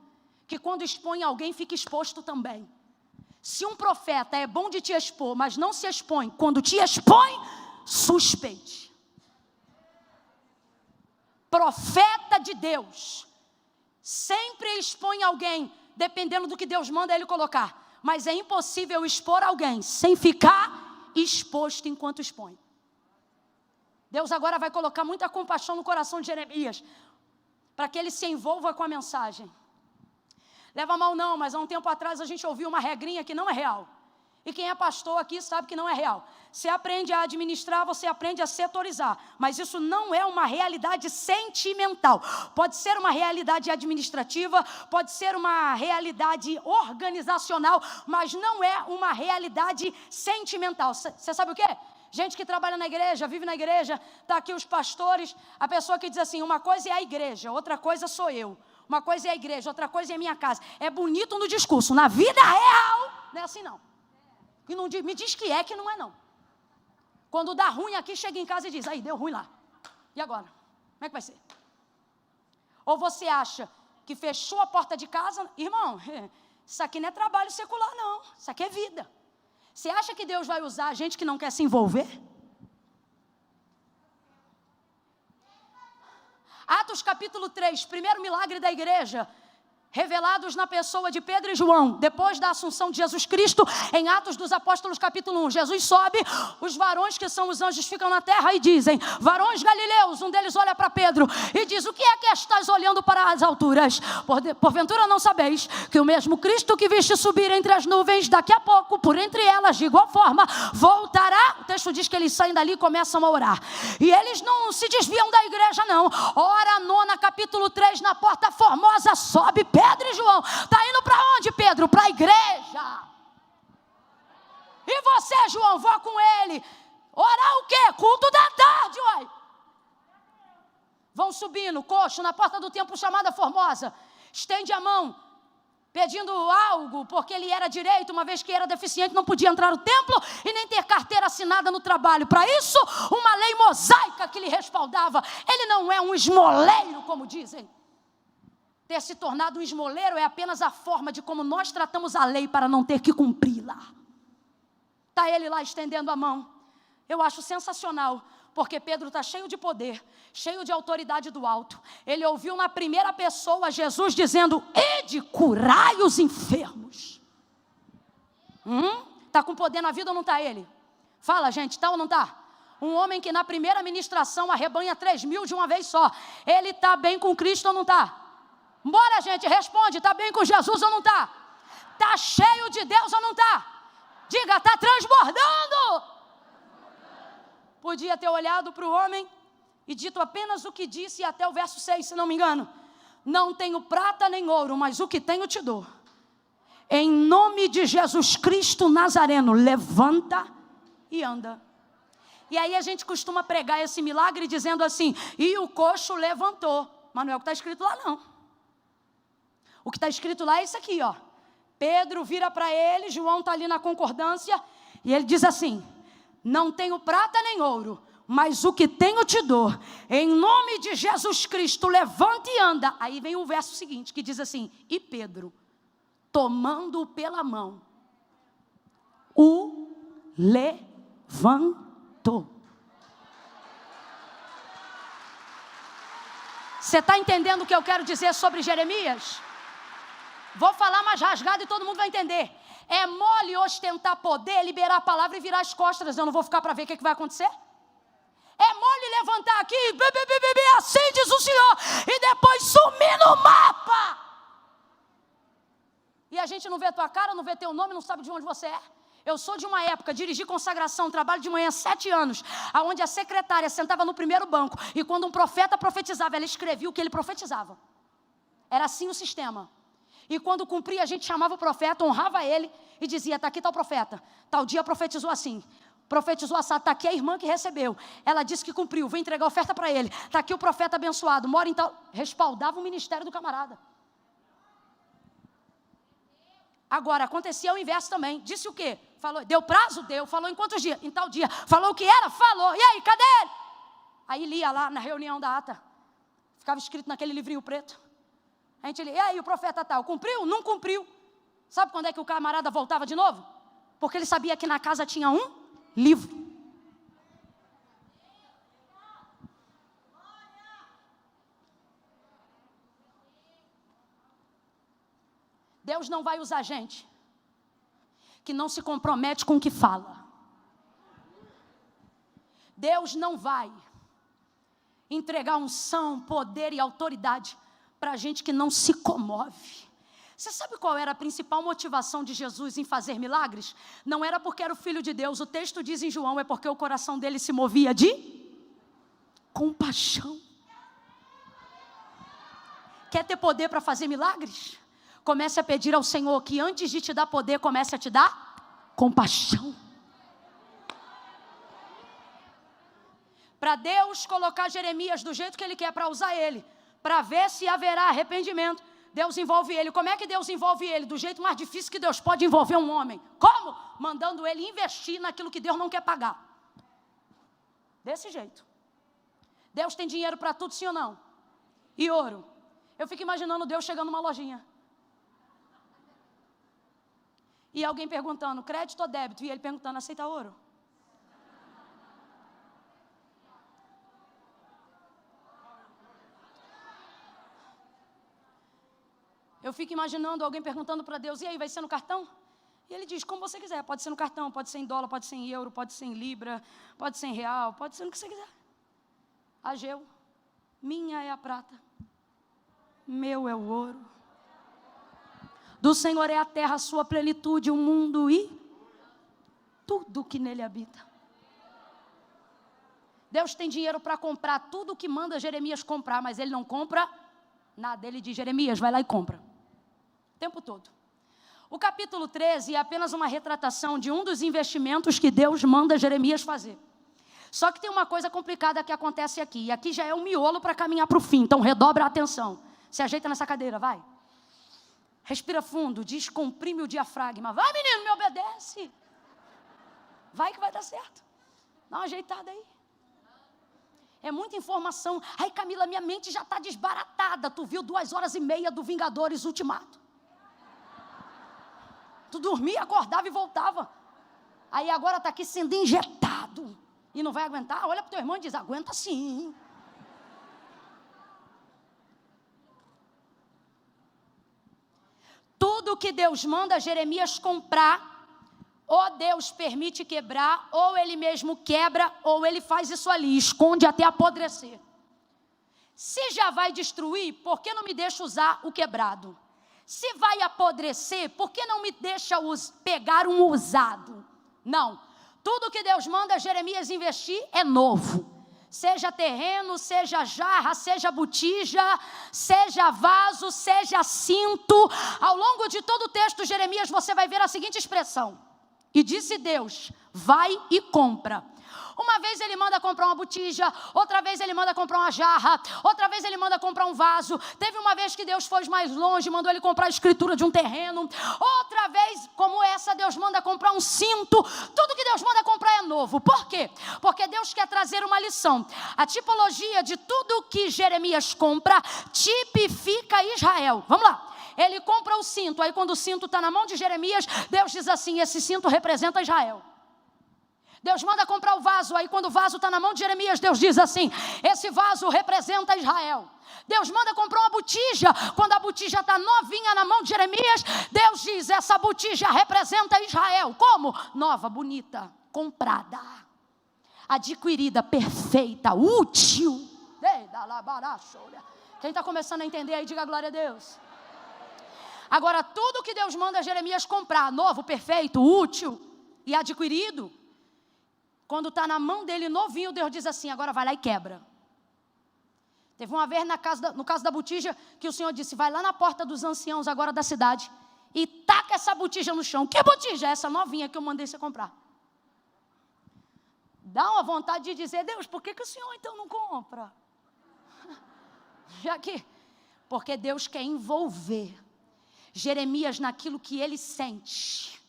Speaker 1: que quando expõe alguém fica exposto também. Se um profeta é bom de te expor, mas não se expõe, quando te expõe, suspeite. Profeta de Deus sempre expõe alguém, dependendo do que Deus manda ele colocar. Mas é impossível expor alguém sem ficar exposto enquanto expõe. Deus agora vai colocar muita compaixão no coração de Jeremias, para que ele se envolva com a mensagem. Leva mal não, mas há um tempo atrás a gente ouviu uma regrinha que não é real. E quem é pastor aqui sabe que não é real. Você aprende a administrar, você aprende a setorizar. Mas isso não é uma realidade sentimental. Pode ser uma realidade administrativa, pode ser uma realidade organizacional, mas não é uma realidade sentimental. Você sabe o quê? Gente que trabalha na igreja, vive na igreja, está aqui os pastores, a pessoa que diz assim, uma coisa é a igreja, outra coisa sou eu. Uma coisa é a igreja, outra coisa é a minha casa. É bonito no discurso, na vida real, não é assim não. E não me diz que não é não. Quando dá ruim aqui, chega em casa e diz, aí deu ruim lá. E agora? Como é que vai ser? Ou você acha que fechou a porta de casa? Irmão, isso aqui não é trabalho secular não. Isso aqui é vida. Você acha que Deus vai usar a gente que não quer se envolver? Atos capítulo 3, primeiro milagre da igreja, revelados na pessoa de Pedro e João, depois da assunção de Jesus Cristo, em Atos dos Apóstolos capítulo 1, Jesus sobe, os varões que são os anjos ficam na terra e dizem, varões galileus, um deles olha para Pedro e diz, o que é que estás olhando para as alturas? Porventura não sabeis que o mesmo Cristo que viste subir entre as nuvens, daqui a pouco, por entre elas, de igual forma, voltará. O texto diz que eles saem dali e começam a orar. E eles não se desviam da igreja não. Hora nona, capítulo 3, na porta formosa, sobe Pedro e João. Está indo para onde, Pedro? Para a igreja. E você, João, vá com ele. Orar o quê? Culto da tarde, uai. Vão subindo, coxo, na porta do templo chamada Formosa. Estende a mão, pedindo algo, porque ele era direito, uma vez que era deficiente, não podia entrar no templo e nem ter carteira assinada no trabalho. Para isso, uma lei mosaica que lhe respaldava. Ele não é um esmoleiro, como dizem. Ter se tornado um esmoleiro é apenas a forma de como nós tratamos a lei para não ter que cumpri-la. Está ele lá estendendo a mão. Eu acho sensacional, porque Pedro está cheio de poder, cheio de autoridade do alto. Ele ouviu na primeira pessoa Jesus dizendo, ide, curai os enfermos. Está com poder na vida ou não está ele? Fala, gente, está ou não está? Um homem que na primeira ministração arrebanha 3.000 de uma vez só. Ele está bem com Cristo ou não está? Bora, gente, responde, está bem com Jesus ou não está? Está cheio de Deus ou não está? Diga, está transbordando. Podia ter olhado para o homem e dito apenas o que disse até o verso 6, se não me engano. Não tenho prata nem ouro, mas o que tenho te dou. Em nome de Jesus Cristo Nazareno, levanta e anda. E aí a gente costuma pregar esse milagre dizendo assim, e o coxo levantou. Mas não é o que está escrito lá não. O que está escrito lá é isso aqui, ó. Pedro vira para ele, João está ali na concordância, e ele diz assim, não tenho prata nem ouro, mas o que tenho te dou. Em nome de Jesus Cristo, levanta e anda. Aí vem o verso seguinte, que diz assim, e Pedro, tomando-o pela mão, o levantou. Você está entendendo o que eu quero dizer sobre Jeremias? Vou falar mais rasgado e todo mundo vai entender. É mole ostentar poder, liberar a palavra e virar as costas. Eu não vou ficar para ver o que vai acontecer? É mole levantar aqui, assim diz o Senhor, e depois sumir no mapa. E a gente não vê tua cara, não vê teu nome, não sabe de onde você é. Eu sou de uma época, dirigi consagração, trabalho de manhã 7 anos, onde a secretária sentava no primeiro banco, e quando um profeta profetizava, ela escrevia o que ele profetizava. Era assim o sistema. E quando cumpria, a gente chamava o profeta, honrava ele, e dizia, está aqui tal profeta, tal dia profetizou assim, profetizou assado, está aqui a irmã que recebeu, ela disse que cumpriu, vou entregar a oferta para ele, está aqui o profeta abençoado, mora em tal... Respaldava o ministério do camarada. Agora, acontecia o inverso também. Disse o quê? Falou, deu prazo? Deu. Falou em quantos dias? Em tal dia. Falou o que era? Falou. E aí, cadê ele? Aí lia lá na reunião da ata. Ficava escrito naquele livrinho preto. A gente lia, e aí o profeta tal, cumpriu? Não cumpriu. Sabe quando é que o camarada voltava de novo? Porque ele sabia que na casa tinha um livro. Deus não vai usar gente que não se compromete com o que fala. Deus não vai entregar unção, poder e autoridade para gente que não se comove. Você sabe qual era a principal motivação de Jesus em fazer milagres? Não era porque era o Filho de Deus. O texto diz em João, é porque o coração dele se movia de compaixão. Quer ter poder para fazer milagres? Comece a pedir ao Senhor que antes de te dar poder, comece a te dar compaixão. Para Deus colocar Jeremias do jeito que Ele quer, para usar ele, para ver se haverá arrependimento, Deus envolve ele. Como é que Deus envolve ele? Do jeito mais difícil que Deus pode envolver um homem. Como? Mandando ele investir naquilo que Deus não quer pagar. Desse jeito. Deus tem dinheiro para tudo, sim ou não? E ouro. Eu fico imaginando Deus chegando numa lojinha. E alguém perguntando, crédito ou débito? E ele perguntando, aceita ouro? Eu fico imaginando alguém perguntando para Deus, e aí, vai ser no cartão? E ele diz, como você quiser, pode ser no cartão, pode ser em dólar, pode ser em euro, pode ser em libra, pode ser em real, pode ser no que você quiser. Ageu, minha é a prata, meu é o ouro. Do Senhor é a terra, a sua plenitude, o mundo e tudo que nele habita. Deus tem dinheiro para comprar tudo o que manda Jeremias comprar, mas ele não compra nada. Ele diz, Jeremias, vai lá e compra. O tempo todo. O capítulo 13 é apenas uma retratação de um dos investimentos que Deus manda Jeremias fazer. Só que tem uma coisa complicada que acontece aqui. E aqui já é um miolo para caminhar para o fim. Então redobra a atenção. Se ajeita nessa cadeira, vai. Respira fundo, descomprime o diafragma. Vai, menino, me obedece. Vai que vai dar certo. Dá uma ajeitada aí. É muita informação. Ai, Camila, minha mente já está desbaratada. Tu viu 2h30 do Vingadores Ultimato. Tu dormia, acordava e voltava. Aí agora está aqui sendo injetado. E não vai aguentar? Olha para o teu irmão e diz, aguenta sim. Tudo que Deus manda Jeremias comprar, ou Deus permite quebrar, ou ele mesmo quebra, ou ele faz isso ali, esconde até apodrecer. Se já vai destruir, por que não me deixa usar o quebrado? Se vai apodrecer, por que não me deixa pegar um usado? Não, tudo que Deus manda Jeremias investir é novo. Seja terreno, seja jarra, seja botija, seja vaso, seja cinto. Ao longo de todo o texto de Jeremias, você vai ver a seguinte expressão. E disse Deus, vai e compra. Uma vez ele manda comprar uma botija, outra vez ele manda comprar uma jarra, outra vez ele manda comprar um vaso. Teve uma vez que Deus foi mais longe, mandou ele comprar a escritura de um terreno. Outra vez, como essa, Deus manda comprar um cinto. Tudo que Deus manda comprar é novo. Por quê? Porque Deus quer trazer uma lição. A tipologia de tudo que Jeremias compra tipifica Israel. Vamos lá. Ele compra o cinto, aí quando o cinto está na mão de Jeremias, Deus diz assim, esse cinto representa Israel. Deus manda comprar o vaso, aí quando o vaso está na mão de Jeremias, Deus diz assim, esse vaso representa Israel. Deus manda comprar uma botija, quando a botija está novinha na mão de Jeremias, Deus diz, essa botija representa Israel. Como? Nova, bonita, comprada, adquirida, perfeita, útil. Quem está começando a entender aí, diga glória a Deus. Agora, tudo que Deus manda Jeremias comprar, novo, perfeito, útil e adquirido, quando está na mão dele novinho, Deus diz assim, agora vai lá e quebra. Teve uma vez no caso da botija, que o Senhor disse, vai lá na porta dos anciãos agora da cidade e taca essa botija no chão. Que botija? Essa novinha que eu mandei você comprar. Dá uma vontade de dizer, Deus, por que o Senhor então não compra? Já que, porque Deus quer envolver Jeremias naquilo que ele sente.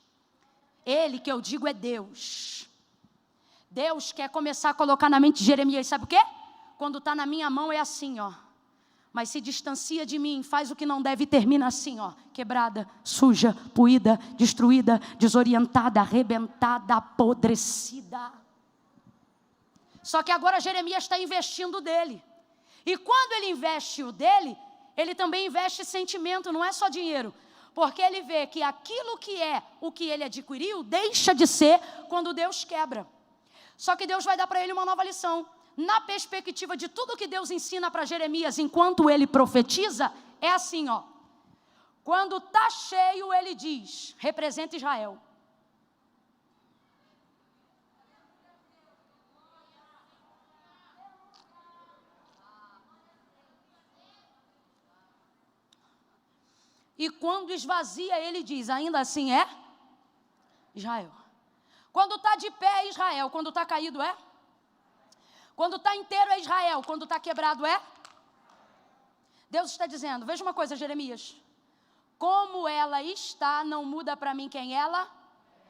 Speaker 1: Ele, que eu digo, é Deus. Deus quer começar a colocar na mente de Jeremias, sabe o quê? Quando está na minha mão é assim, ó. Mas se distancia de mim, faz o que não deve, termina assim, ó. Quebrada, suja, poída, destruída, desorientada, arrebentada, apodrecida. Só que agora Jeremias está investindo dele. E quando ele investe o dele, ele também investe sentimento, não é só dinheiro. Porque ele vê que aquilo que é o que ele adquiriu, deixa de ser quando Deus quebra. Só que Deus vai dar para ele uma nova lição. Na perspectiva de tudo que Deus ensina para Jeremias, enquanto ele profetiza, é assim, ó. Quando está cheio, ele diz, representa Israel. E quando esvazia, ele diz, ainda assim é Israel. Quando está de pé é Israel, quando está caído é? Quando está inteiro é Israel, quando está quebrado é? Deus está dizendo, veja uma coisa, Jeremias. Como ela está, não muda para mim quem ela,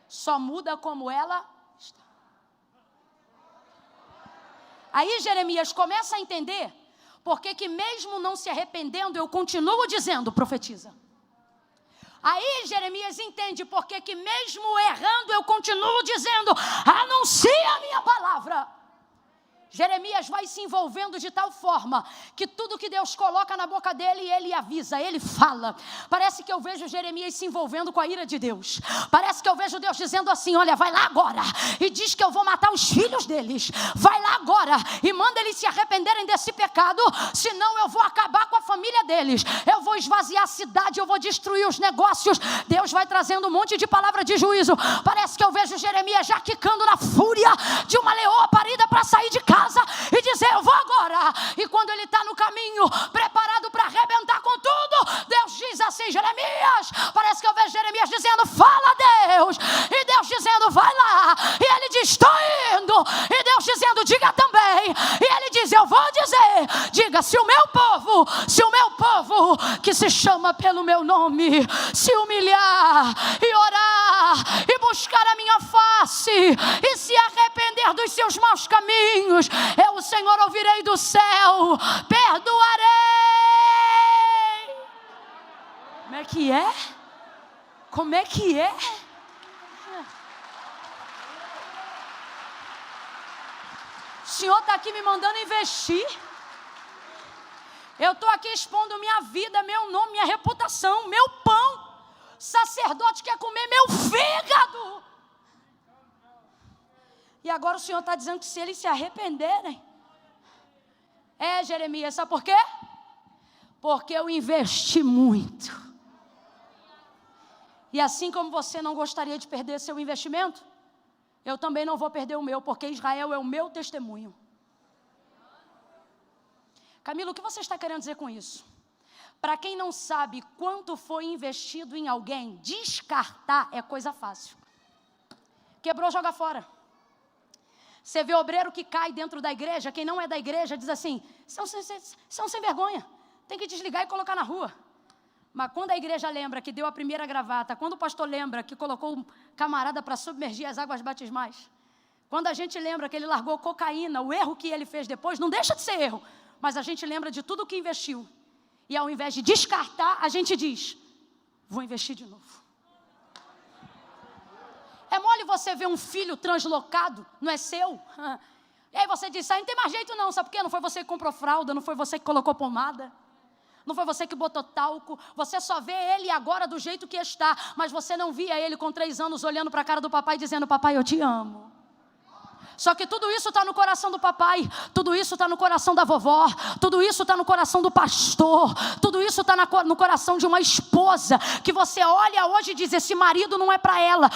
Speaker 1: só muda como ela está. Aí Jeremias começa a entender, porque que mesmo não se arrependendo, eu continuo dizendo, profetiza. Aí Jeremias entende, porque que mesmo errando, eu continuo dizendo, anuncia a minha palavra. Jeremias vai se envolvendo de tal forma que tudo que Deus coloca na boca dele, ele avisa, ele fala. Parece que eu vejo Jeremias se envolvendo com a ira de Deus. Parece que eu vejo Deus dizendo assim, olha, vai lá agora e diz que eu vou matar os filhos deles. Vai lá agora e manda eles se arrependerem desse pecado, senão eu vou acabar com a família deles. Eu vou esvaziar a cidade, eu vou destruir os negócios. Deus vai trazendo um monte de palavra de juízo. Parece que eu vejo Jeremias já quicando na fúria de uma leoa parida para sair de casa e dizer, eu vou agora. E quando ele está no caminho, preparado para arrebentar com tudo, Deus diz assim, Jeremias, parece que eu vejo Jeremias dizendo, fala Deus, e Deus dizendo, vai lá, e ele diz, estou indo, e Deus dizendo, diga também, e ele diz, eu vou dizer, diga, se o meu povo, que se chama pelo meu nome, se humilhar, e orar, e buscar a minha face, e se arrepender dos seus maus caminhos, eu, o Senhor, ouvirei do céu, perdoarei. Como é que é? Como é que é? O Senhor está aqui me mandando investir. Eu estou aqui expondo minha vida, meu nome, minha reputação, meu pão. O sacerdote quer comer meu fígado. E agora o Senhor está dizendo que se eles se arrependerem. Jeremias, sabe por quê? Porque eu investi muito. E assim como você não gostaria de perder seu investimento, eu também não vou perder o meu, porque Israel é o meu testemunho. Camilo, o que você está querendo dizer com isso? Para quem não sabe quanto foi investido em alguém, descartar é coisa fácil. Quebrou, joga fora. Você vê obreiro que cai dentro da igreja, quem não é da igreja diz assim, são sem vergonha, tem que desligar e colocar na rua. Mas quando a igreja lembra que deu a primeira gravata, quando o pastor lembra que colocou um camarada para submergir as águas batismais, quando a gente lembra que ele largou cocaína, o erro que ele fez depois, não deixa de ser erro, mas a gente lembra de tudo que investiu. E ao invés de descartar, a gente diz, vou investir de novo. É mole você ver um filho translocado, não é seu? E aí você diz, não tem mais jeito não, sabe por quê? Não foi você que comprou fralda, não foi você que colocou pomada, não foi você que botou talco, você só vê ele agora do jeito que está, mas você não via ele com 3 anos olhando para a cara do papai dizendo, papai, eu te amo. Só que tudo isso está no coração do papai, tudo isso está no coração da vovó, tudo isso está no coração do pastor, tudo isso está no coração de uma esposa, que você olha hoje e diz, esse marido não é para ela,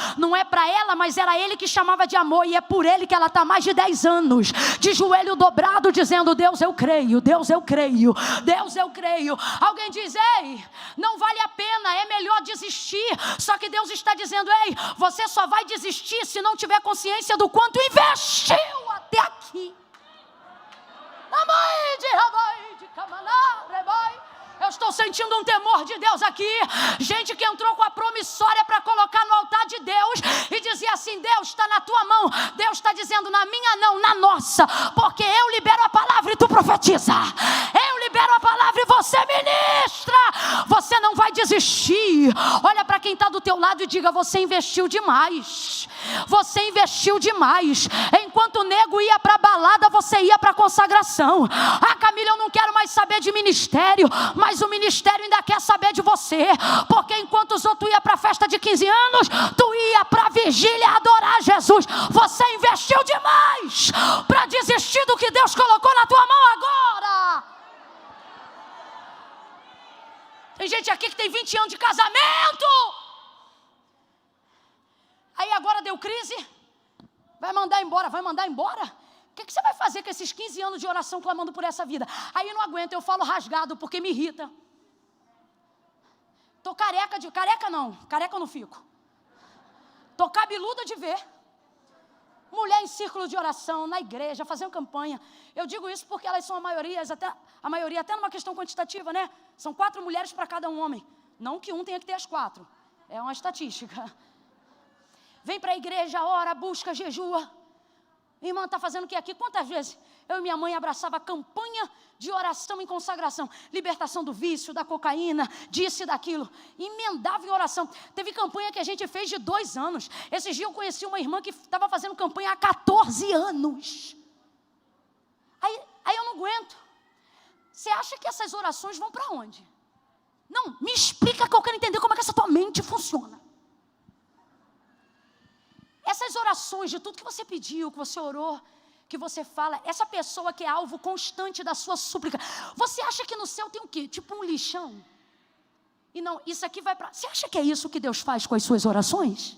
Speaker 1: mas era ele que chamava de amor, e é por ele que ela está há mais de 10 anos, de joelho dobrado, dizendo, Deus eu creio, Deus eu creio, Deus eu creio. Alguém diz, ei, não vale a pena, é melhor desistir. Só que Deus está dizendo, ei, você só vai desistir se não tiver consciência do quanto investiu até aqui. Eu estou sentindo um temor de Deus aqui. Gente que entrou com a promissória para colocar no altar de Deus e dizia assim, Deus está na tua mão. Deus está dizendo, na minha não, na nossa, porque eu libero a palavra e tu profetiza. Eu libero a palavra e você ministra. Você não vai desistir. Olha para quem está do teu lado e diga, você investiu demais. Você investiu demais. Enquanto o nego ia para a balada, você ia para a consagração. Ah, Camila, eu não quero mais saber de ministério, mas o ministério ainda quer saber de você. Porque enquanto os outros iam para a festa de 15 anos, tu ia para a vigília adorar Jesus. Você investiu demais para desistir do que Deus colocou na tua mão agora. Tem gente aqui que tem 20 anos de casamento. Aí agora deu crise, vai mandar embora. O que você vai fazer com esses 15 anos de oração clamando por essa vida? Aí não aguento, eu falo rasgado porque me irrita. Tô careca eu não fico. Tô cabeluda de ver. Mulher em círculo de oração, na igreja, fazendo campanha. Eu digo isso porque elas são a maioria até numa questão quantitativa, né? São 4 mulheres para cada um homem. Não que um tenha que ter as 4. É uma estatística. Vem para a igreja, ora, busca, jejua. Irmã, está fazendo o que aqui? Quantas vezes eu e minha mãe abraçava a campanha de oração em consagração. Libertação do vício, da cocaína, disso e daquilo. Emendava em oração. Teve campanha que a gente fez de 2 anos. Esses dias eu conheci uma irmã que estava fazendo campanha há 14 anos. Aí eu não aguento. Você acha que essas orações vão para onde? Não, me explica que eu quero entender como é que essa tua mente funciona. Essas orações de tudo que você pediu, que você orou, que você fala, essa pessoa que é alvo constante da sua súplica, você acha que no céu tem o quê? Tipo um lixão? E não, isso aqui vai para... Você acha que é isso que Deus faz com as suas orações?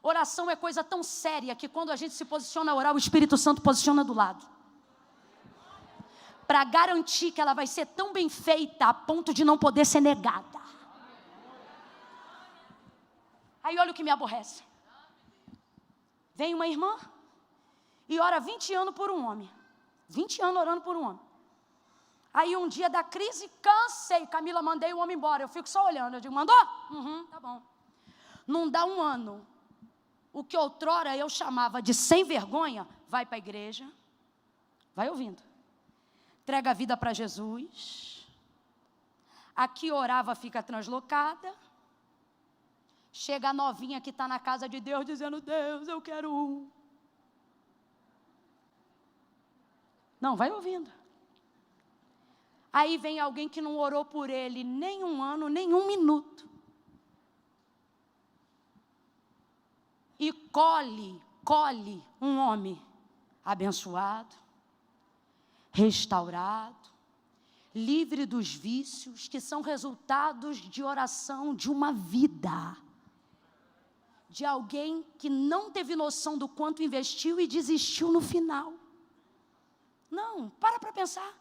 Speaker 1: Oração é coisa tão séria que quando a gente se posiciona a orar, o Espírito Santo posiciona do lado. Para garantir que ela vai ser tão bem feita a ponto de não poder ser negada. Aí olha o que me aborrece. Vem uma irmã e ora 20 anos por um homem. 20 anos orando por um homem. Aí um dia da crise, cansei. Camila, mandei o homem embora. Eu fico só olhando. Eu digo, mandou? Tá bom. Não dá um ano. O que outrora eu chamava de sem vergonha, vai para a igreja. Vai ouvindo. Entrega a vida para Jesus. Aqui orava, fica translocada. Chega a novinha que está na casa de Deus, dizendo, Deus, eu quero um. Não, vai ouvindo. Aí vem alguém que não orou por ele nem um ano, nem um minuto. E colhe um homem abençoado, restaurado, livre dos vícios que são resultados de oração de uma vida. De alguém que não teve noção do quanto investiu e desistiu no final. Não, para pensar.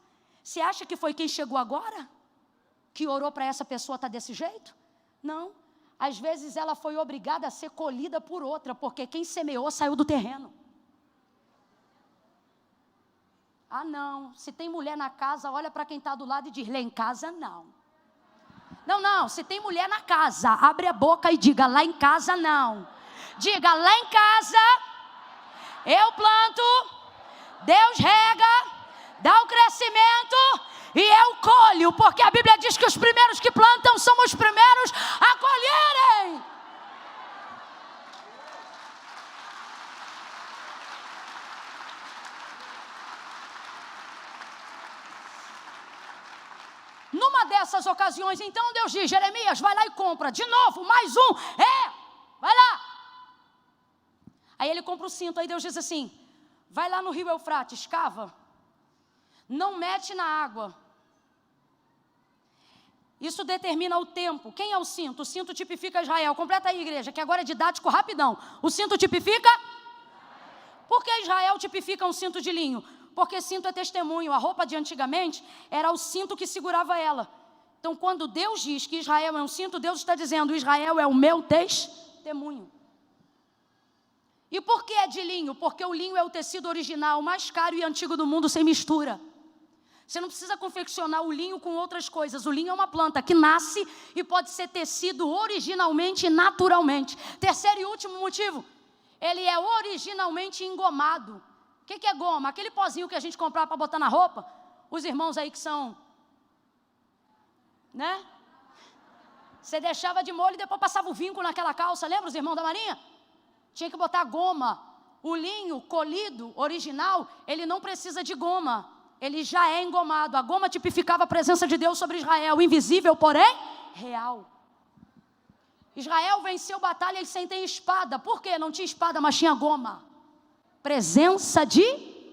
Speaker 1: Você acha que foi quem chegou agora? Que orou para essa pessoa estar desse jeito? Não. Às vezes ela foi obrigada a ser colhida por outra, porque quem semeou saiu do terreno. Ah, não. Se tem mulher na casa, olha para quem está do lado e diz, lá em casa não. Não, se tem mulher na casa, abre a boca e diga, lá em casa não. Diga, lá em casa, eu planto, Deus rega, dá o crescimento e eu colho. Porque a Bíblia diz que os primeiros que plantam são os primeiros a colherem. Numa dessas ocasiões, então, Deus diz, Jeremias, vai lá e compra de novo, mais um. Vai lá. Aí ele compra o cinto, aí Deus diz assim, vai lá no rio Eufrates, cava, não mete na água. Isso determina o tempo. Quem é o cinto? O cinto tipifica Israel. Completa aí, igreja, que agora é didático rapidão. O cinto tipifica? Por que Israel tipifica um cinto de linho? Porque cinto é testemunho. A roupa de antigamente era o cinto que segurava ela. Então, quando Deus diz que Israel é um cinto, Deus está dizendo, Israel é o meu testemunho. E por que é de linho? Porque o linho é o tecido original, mais caro e antigo do mundo, sem mistura. Você não precisa confeccionar o linho com outras coisas. O linho é uma planta que nasce e pode ser tecido originalmente e naturalmente. Terceiro e último motivo, ele é originalmente engomado. O que é goma? Aquele pozinho que a gente comprava para botar na roupa. Os irmãos aí que são, né? Você deixava de molho e depois passava o vinco naquela calça. Lembra os irmãos da Marinha? Tinha que botar goma. O linho colhido, original, ele não precisa de goma. Ele já é engomado. A goma tipificava a presença de Deus sobre Israel, invisível, porém real. Israel venceu batalhas sem ter espada. Por quê? Não tinha espada, mas tinha goma. Presença de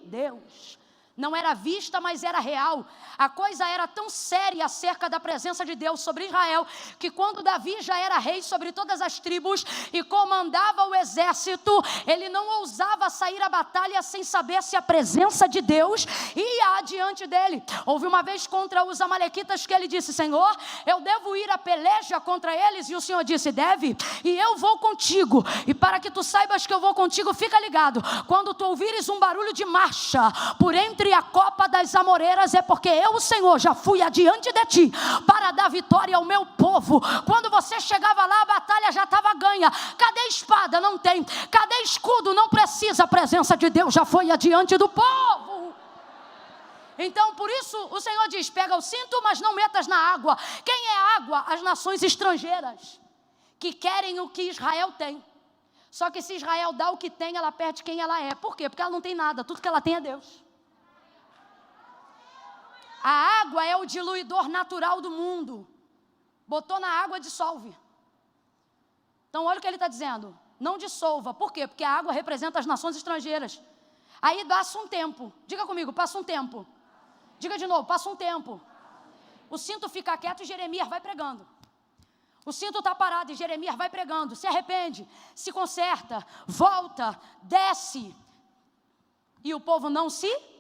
Speaker 1: Deus. Não era vista, mas era real. A coisa era tão séria acerca da presença de Deus sobre Israel, que quando Davi já era rei sobre todas as tribos e comandava o exército, ele não ousava sair à batalha sem saber se a presença de Deus ia adiante dele. Houve uma vez contra os amalequitas que ele disse, Senhor, eu devo ir à peleja contra eles? E o Senhor disse, deve, e eu vou contigo. E para que tu saibas que eu vou contigo, fica ligado, quando tu ouvires um barulho de marcha por entre a copa das amoreiras, é porque eu, o Senhor, já fui adiante de ti para dar vitória ao meu povo. Quando você chegava lá, a batalha já estava ganha. Cadê a espada? Não tem. Cadê escudo? Não precisa. A presença de Deus já foi adiante do povo. Então, por isso, o Senhor diz, pega o cinto, mas não metas na água. Quem é água? As nações estrangeiras, que querem o que Israel tem. Só que se Israel dá o que tem, ela perde quem ela é. Por quê? Porque ela não tem nada. Tudo que ela tem é Deus. A água é o diluidor natural do mundo. Botou na água, dissolve. Então olha o que ele está dizendo. Não dissolva. Por quê? Porque a água representa as nações estrangeiras. Aí passa um tempo. Diga comigo, passa um tempo. Diga de novo, passa um tempo. O cinto fica quieto e Jeremias vai pregando. O cinto está parado e Jeremias vai pregando. Se arrepende, se conserta, volta, desce. E o povo não se...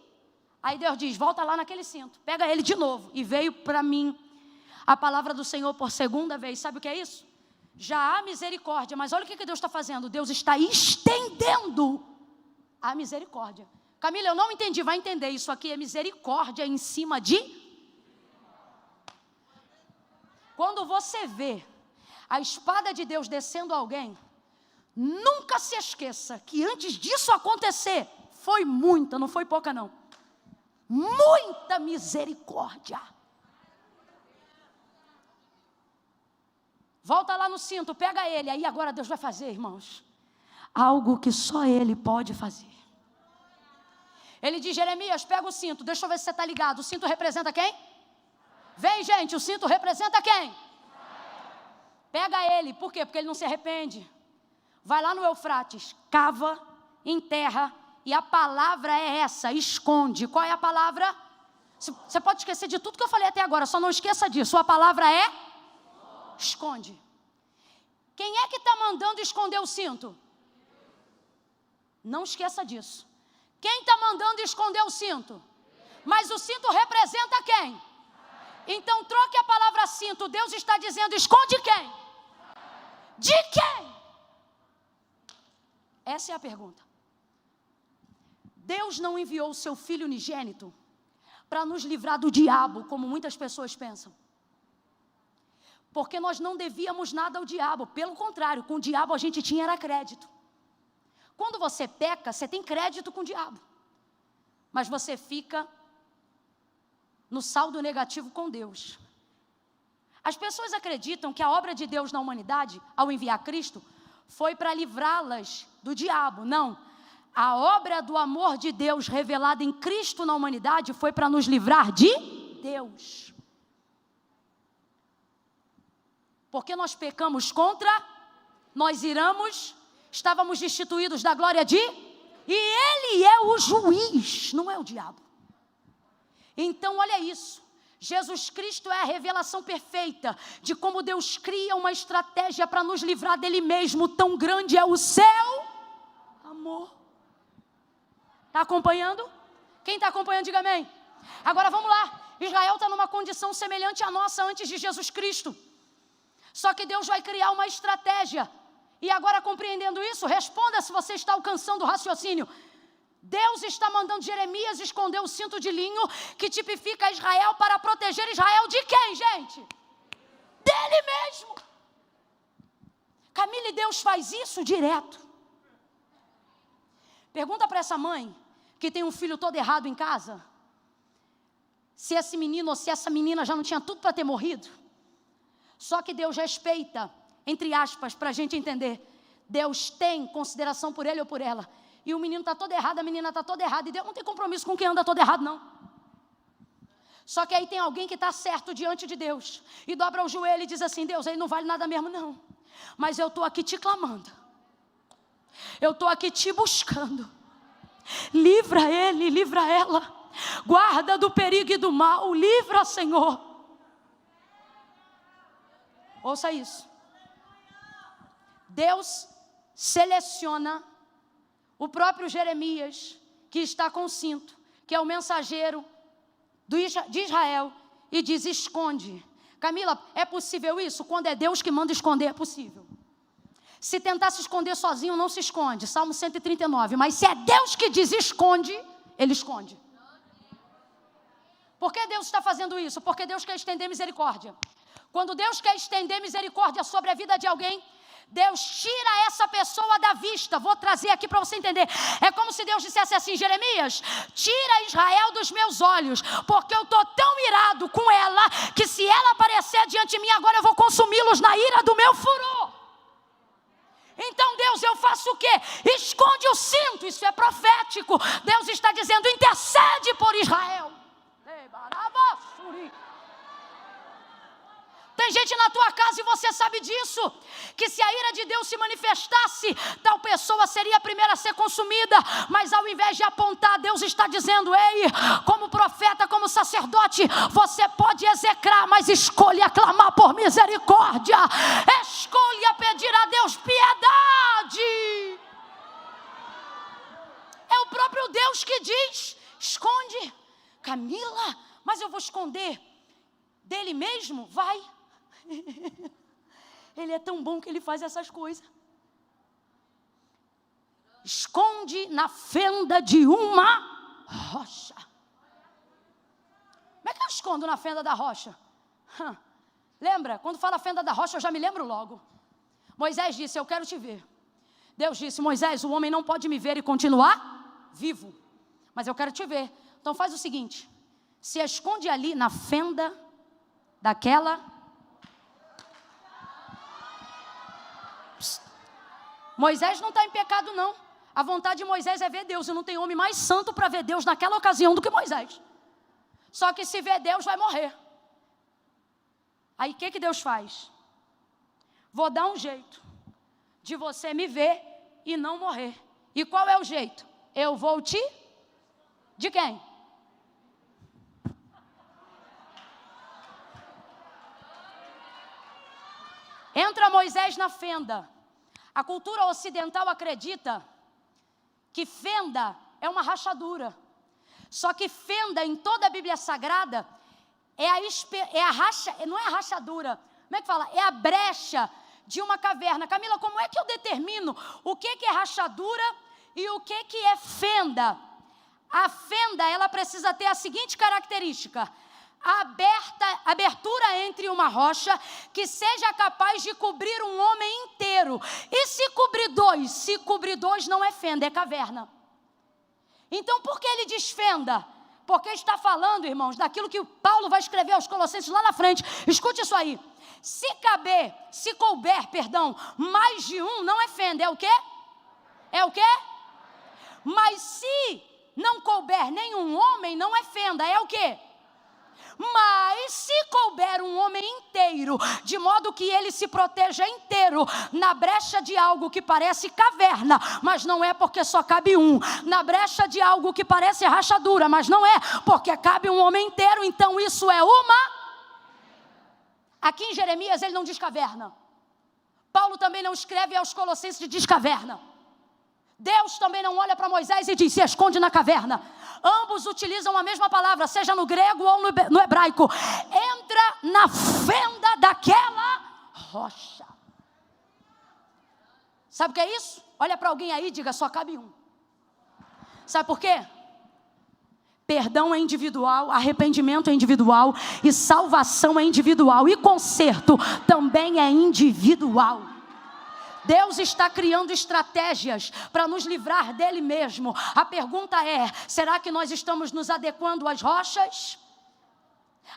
Speaker 1: Aí Deus diz, volta lá naquele cinto, pega ele de novo. E veio para mim a palavra do Senhor por segunda vez. Sabe o que é isso? Já há misericórdia, mas olha o que Deus está fazendo. Deus está estendendo a misericórdia. Camila, eu não entendi, vai entender. Isso aqui é misericórdia em cima de... Quando você vê a espada de Deus descendo a alguém, nunca se esqueça que antes disso acontecer, foi muita, não foi pouca não. Muita misericórdia. Volta lá no cinto, pega ele. Aí agora Deus vai fazer, irmãos, algo que só Ele pode fazer. Ele diz, Jeremias, pega o cinto. Deixa eu ver se você está ligado. O cinto representa quem? Vem, gente, o cinto representa quem? Pega ele. Por quê? Porque ele não se arrepende. Vai lá no Eufrates, cava, enterra. E a palavra é essa, esconde. Qual é a palavra? Você pode esquecer de tudo que eu falei até agora, só não esqueça disso. A palavra é? Esconde. Quem é que está mandando esconder o cinto? Não esqueça disso. Quem está mandando esconder o cinto? Mas o cinto representa quem? Então troque a palavra cinto. Deus está dizendo, esconde quem? De quem? Essa é a pergunta. Deus não enviou o seu Filho unigênito para nos livrar do diabo, como muitas pessoas pensam. Porque nós não devíamos nada ao diabo. Pelo contrário, com o diabo a gente tinha era crédito. Quando você peca, você tem crédito com o diabo. Mas você fica no saldo negativo com Deus. As pessoas acreditam que a obra de Deus na humanidade, ao enviar Cristo, foi para livrá-las do diabo. Não. A obra do amor de Deus revelada em Cristo na humanidade foi para nos livrar de Deus. Porque nós pecamos contra, nós iramos Estávamos destituídos da glória de... E ele é o juiz, não é o diabo. Então olha isso. Jesus Cristo é a revelação perfeita de como Deus cria uma estratégia para nos livrar dele mesmo. Tão grande é o seu amor. Está acompanhando? Quem está acompanhando, diga amém. Agora vamos lá. Israel está numa condição semelhante à nossa antes de Jesus Cristo. Só que Deus vai criar uma estratégia. E agora, compreendendo isso, responda se você está alcançando o raciocínio. Deus está mandando Jeremias esconder o cinto de linho que tipifica Israel para proteger Israel de quem, gente? Dele mesmo. Camila, e Deus faz isso direto. Pergunta para essa mãe que tem um filho todo errado em casa, se esse menino ou se essa menina já não tinha tudo para ter morrido. Só que Deus respeita, entre aspas, para a gente entender. Deus tem consideração por ele ou por ela. E o menino está todo errado, a menina está toda errada. E Deus não tem compromisso com quem anda todo errado, não. Só que aí tem alguém que está certo diante de Deus. E dobra o joelho e diz assim: Deus, ele não vale nada mesmo, não. Mas eu estou aqui te clamando. Eu estou aqui te buscando. Livra ele, livra ela. Guarda do perigo e do mal. Livra, Senhor. Ouça isso. Deus seleciona o próprio Jeremias, que está com o cinto, que é o mensageiro de Israel, e diz: esconde. Camila, é possível isso? Quando é Deus que manda esconder, é possível. Se tentar se esconder sozinho, não se esconde. Salmo 139. Mas se é Deus que diz esconde, ele esconde. Por que Deus está fazendo isso? Porque Deus quer estender misericórdia. Quando Deus quer estender misericórdia sobre a vida de alguém, Deus tira essa pessoa da vista. Vou trazer aqui para você entender. É como se Deus dissesse assim: Jeremias, tira Israel dos meus olhos, porque eu estou tão irado com ela, que se ela aparecer diante de mim agora, eu vou consumi-los na ira do meu furor. Então Deus, eu faço o quê? Esconde o cinto. Isso é profético. Deus está dizendo: intercede por Israel. Tem gente na tua casa e você sabe disso, que se a ira de Deus se manifestasse, tal pessoa seria a primeira a ser consumida. Mas ao invés de apontar, Deus está dizendo: ei, como profeta, como sacerdote, você pode execrar, mas escolha clamar por misericórdia. Escolha pedir a Deus piedade. É o próprio Deus que diz: esconde. Camila, mas eu vou esconder dele mesmo? Vai. Ele é tão bom que ele faz essas coisas. Esconde na fenda de uma rocha. Como é que eu escondo na fenda da rocha? Lembra? Quando fala fenda da rocha, eu já me lembro logo. Moisés disse: eu quero te ver. Deus disse: Moisés, o homem não pode me ver e continuar vivo, mas eu quero te ver. Então faz o seguinte: se esconde ali na fenda daquela... Moisés não está em pecado, não. A vontade de Moisés é ver Deus. E não tem homem mais santo para ver Deus naquela ocasião do que Moisés. Só que se ver Deus, vai morrer. Aí o que Deus faz? Vou dar um jeito de você me ver e não morrer. E qual é o jeito? Eu vou te... De quem? Entra Moisés na fenda. A cultura ocidental acredita que fenda é uma rachadura. Só que fenda em toda a Bíblia Sagrada não é a rachadura. Como é que fala? É a brecha de uma caverna. Camila, como é que eu determino o que é rachadura e o que é fenda? A fenda, ela precisa ter a seguinte característica: abertura entre uma rocha que seja capaz de cobrir um homem inteiro. E se cobrir dois? Se cobrir dois não é fenda, é caverna. Então por que ele diz fenda? Porque está falando, irmãos, daquilo que Paulo vai escrever aos Colossenses lá na frente. Escute isso aí. Se couber, mais de um, não é fenda, é o quê? É o quê? Mas se não couber nenhum homem, não é fenda, é o quê? Mas se couber um homem inteiro, de modo que ele se proteja inteiro, na brecha de algo que parece caverna, mas não é porque só cabe um, na brecha de algo que parece rachadura, mas não é porque cabe um homem inteiro, então isso é uma... Aqui em Jeremias ele não diz caverna. Paulo também não escreve aos Colossenses e diz caverna. Deus também não olha para Moisés e diz, se esconde na caverna. Ambos utilizam a mesma palavra, seja no grego ou no hebraico. Entra na fenda daquela rocha. Sabe o que é isso? Olha para alguém aí e diga, só cabe um. Sabe por quê? Perdão é individual, arrependimento é individual e salvação é individual. E conserto também é individual. Deus está criando estratégias para nos livrar dele mesmo. A pergunta é, será que nós estamos nos adequando às rochas?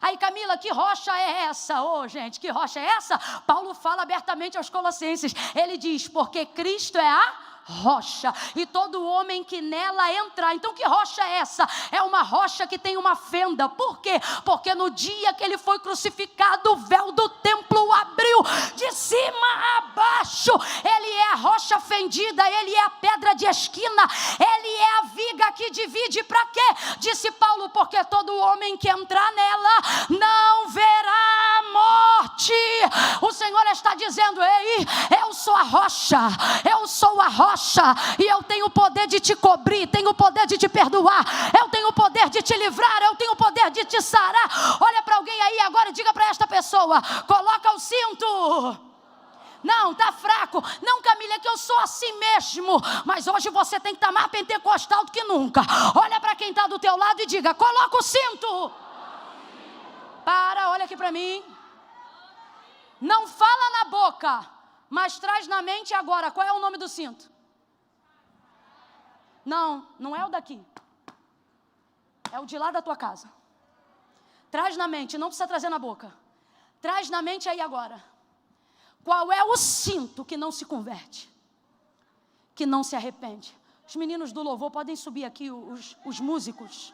Speaker 1: Aí, Camila, que rocha é essa? Ô, gente, que rocha é essa? Paulo fala abertamente aos Colossenses. Ele diz, porque Cristo é a rocha, e todo homem que nela entrar. Então que rocha é essa? É uma rocha que tem uma fenda. Por quê? Porque no dia que ele foi crucificado, o véu do templo abriu de cima a baixo. Ele é a rocha fendida, ele é a pedra de esquina, ele é a viga que divide. Para quê? Disse Paulo, porque todo homem que entrar nela não verá morte. O Senhor está dizendo, ei, eu sou a rocha, eu sou a rocha, e eu tenho o poder de te cobrir, tenho o poder de te perdoar, eu tenho o poder de te livrar, eu tenho o poder de te sarar. Olha para alguém aí agora e diga para esta pessoa, coloca o cinto. Não, tá fraco. Não, Camila, é que eu sou assim mesmo. Mas hoje você tem que estar mais pentecostal do que nunca. Olha para quem está do teu lado e diga, coloca o cinto. Para, olha aqui para mim. Não fala na boca, mas traz na mente agora. Qual é o nome do cinto? Não, não é o daqui. É o de lá da tua casa. Traz na mente, não precisa trazer na boca. Traz na mente aí agora. Qual é o cinto que não se converte? Que não se arrepende? Os meninos do louvor podem subir aqui, os músicos.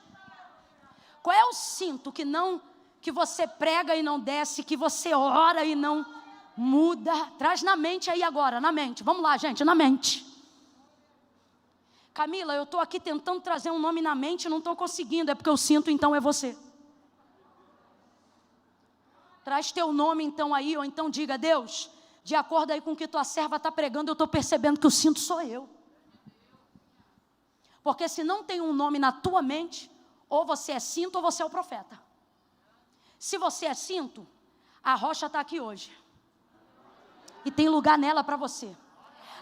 Speaker 1: Qual é o cinto que você prega e não desce, que você ora e não muda? Traz na mente aí agora, na mente. Vamos lá, gente, na mente. Camila, eu estou aqui tentando trazer um nome na mente e não estou conseguindo. É porque eu sinto, então é você. Traz teu nome então aí, ou então diga, Deus, de acordo aí com o que tua serva está pregando, eu estou percebendo que o cinto sou eu. Porque se não tem um nome na tua mente, ou você é cinto ou você é o profeta. Se você é cinto, a rocha está aqui hoje. E tem lugar nela para você.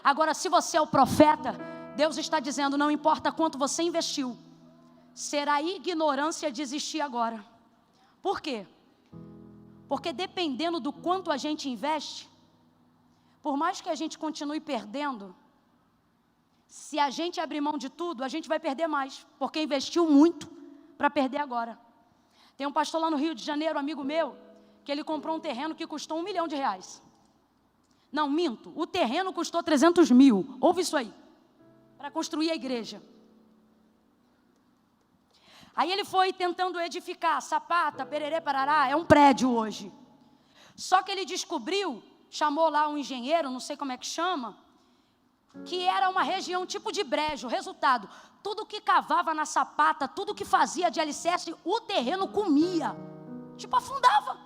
Speaker 1: Agora, se você é o profeta, Deus está dizendo, não importa quanto você investiu, será ignorância desistir agora. Por quê? Porque dependendo do quanto a gente investe, por mais que a gente continue perdendo, se a gente abrir mão de tudo, a gente vai perder mais, porque investiu muito para perder agora. Tem um pastor lá no Rio de Janeiro, amigo meu, que ele comprou um terreno que custou R$1 milhão. Não, minto, o terreno custou 300 mil, ouve isso aí, para construir a igreja. Aí ele foi tentando edificar, sapata, pererê, parará, é um prédio hoje. Só que ele descobriu, chamou lá um engenheiro, não sei como é que chama, que era uma região tipo de brejo. Resultado, tudo que cavava na sapata, tudo que fazia de alicerce, o terreno comia, tipo afundava.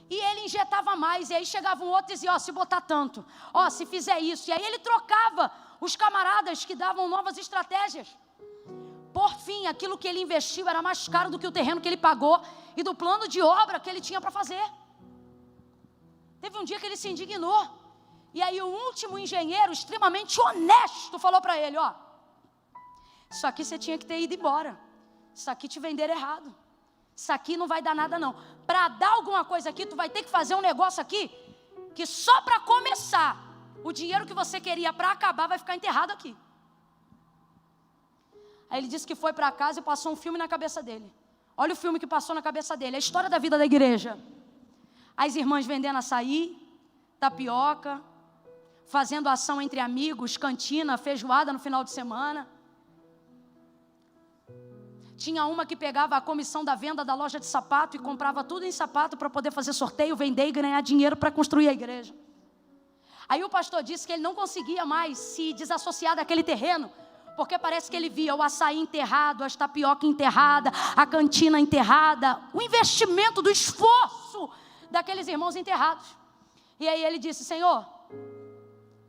Speaker 1: E ele injetava mais, e aí chegava um outro e dizia, se botar tanto, se fizer isso. E aí ele trocava os camaradas que davam novas estratégias. Por fim, aquilo que ele investiu era mais caro do que o terreno que ele pagou e do plano de obra que ele tinha para fazer. Teve um dia que ele se indignou. E aí o último engenheiro, extremamente honesto, falou para ele, isso aqui você tinha que ter ido embora. Isso aqui te venderam errado. Isso aqui não vai dar nada não. Para dar alguma coisa aqui, tu vai ter que fazer um negócio aqui, que só para começar, o dinheiro que você queria para acabar vai ficar enterrado aqui. Aí ele disse que foi para casa e passou um filme na cabeça dele. Olha o filme que passou na cabeça dele, a história da vida da igreja. As irmãs vendendo açaí, tapioca, fazendo ação entre amigos, cantina, feijoada no final de semana. Tinha uma que pegava a comissão da venda da loja de sapato e comprava tudo em sapato para poder fazer sorteio, vender e ganhar dinheiro para construir a igreja. Aí o pastor disse que ele não conseguia mais se desassociar daquele terreno, porque parece que ele via o açaí enterrado, as tapioca enterrada, a cantina enterrada, o investimento do esforço daqueles irmãos enterrados. E aí ele disse: Senhor,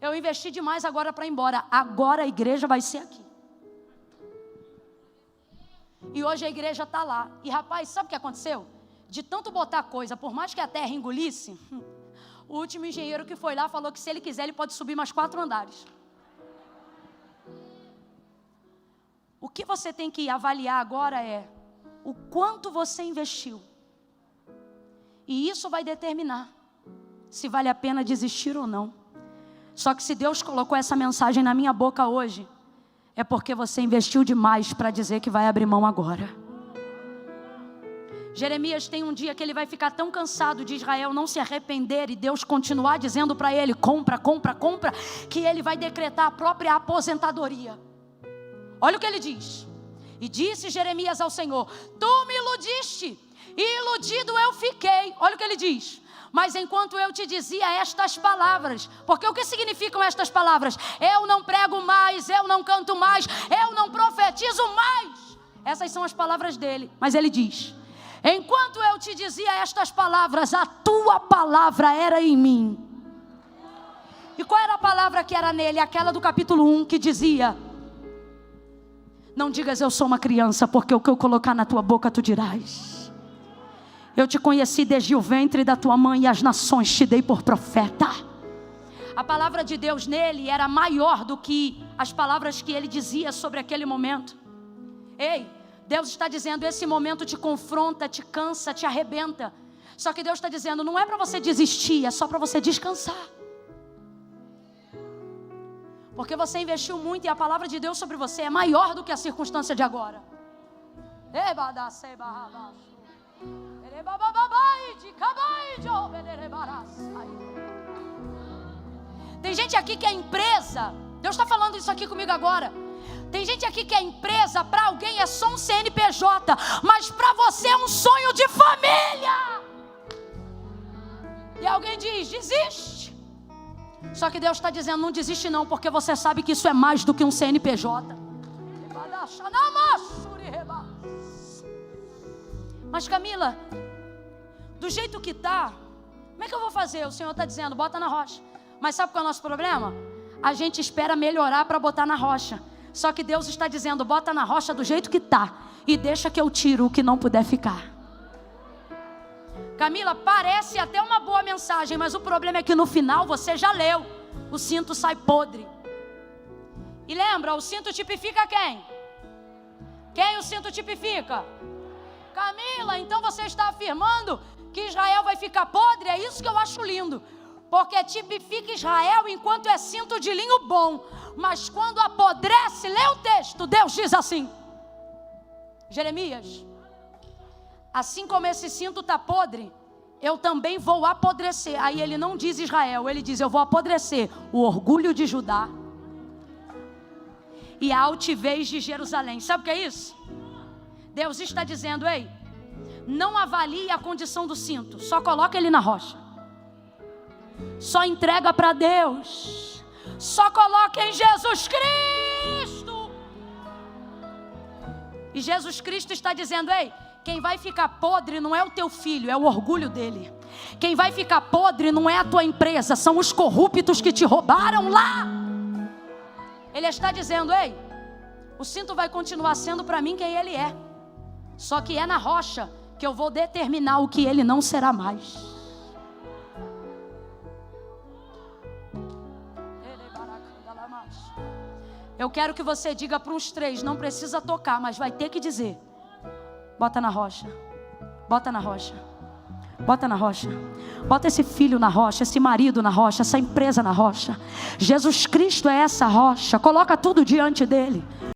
Speaker 1: eu investi demais agora para ir embora, agora a igreja vai ser aqui. E hoje a igreja está lá. E rapaz, sabe o que aconteceu? De tanto botar coisa, por mais que a terra engolisse, o último engenheiro que foi lá falou que se ele quiser ele pode subir mais 4 andares. O que você tem que avaliar agora é o quanto você investiu. E isso vai determinar se vale a pena desistir ou não. Só que se Deus colocou essa mensagem na minha boca hoje, é porque você investiu demais para dizer que vai abrir mão agora. Jeremias tem um dia que ele vai ficar tão cansado de Israel não se arrepender e Deus continuar dizendo para ele: compra, compra, compra, que ele vai decretar a própria aposentadoria. Olha o que ele diz: e disse Jeremias ao Senhor: tu me iludiste, e iludido eu fiquei. Olha o que ele diz: mas enquanto eu te dizia estas palavras, porque o que significam estas palavras? Eu não prego mais, eu não canto mais, eu não profetizo mais. Essas são as palavras dele. Mas ele diz: enquanto eu te dizia estas palavras, a tua palavra era em mim. E qual era a palavra que era nele? Aquela do capítulo 1 que dizia: não digas eu sou uma criança, porque o que eu colocar na tua boca tu dirás. Eu te conheci desde o ventre da tua mãe e as nações te dei por profeta. A palavra de Deus nele era maior do que as palavras que ele dizia sobre aquele momento. Ei, Deus está dizendo: esse momento te confronta, te cansa, te arrebenta. Só que Deus está dizendo: não é para você desistir, é só para você descansar. Porque você investiu muito e a palavra de Deus sobre você é maior do que a circunstância de agora. Tem gente aqui que é empresa. Deus está falando isso aqui comigo agora. Tem gente aqui que é empresa, para alguém é só um CNPJ, mas para você é um sonho de família. E alguém diz: desiste. Só que Deus está dizendo: não desiste não, porque você sabe que isso é mais do que um CNPJ. Mas Camila, do jeito que está, como é que eu vou fazer? O Senhor está dizendo: bota na rocha. Mas sabe qual é o nosso problema? A gente espera melhorar para botar na rocha. Só que Deus está dizendo: bota na rocha do jeito que está, e deixa que eu tiro o que não puder ficar. Camila, parece até uma boa mensagem, mas o problema é que no final você já leu: o cinto sai podre. E lembra, o cinto tipifica quem? Quem o cinto tipifica? Camila, então você está afirmando que Israel vai ficar podre? É isso que eu acho lindo. Porque tipifica Israel enquanto é cinto de linho bom, mas quando apodrece, lê o texto, Deus diz assim: Jeremias, assim como esse cinto está podre, eu também vou apodrecer. Aí ele não diz Israel, ele diz: eu vou apodrecer o orgulho de Judá e a altivez de Jerusalém. Sabe o que é isso? Deus está dizendo: ei, não avalie a condição do cinto, só coloca ele na rocha. Só entrega para Deus. Só coloca em Jesus Cristo. E Jesus Cristo está dizendo: ei, quem vai ficar podre não é o teu filho, é o orgulho dele. Quem vai ficar podre não é a tua empresa, são os corruptos que te roubaram lá. Ele está dizendo: ei, o cinto vai continuar sendo para mim quem ele é. Só que é na rocha que eu vou determinar o que ele não será mais. Eu quero que você diga para uns 3, não precisa tocar, mas vai ter que dizer: bota na rocha, bota na rocha, bota na rocha, bota esse filho na rocha, esse marido na rocha, essa empresa na rocha. Jesus Cristo é essa rocha, coloca tudo diante dele.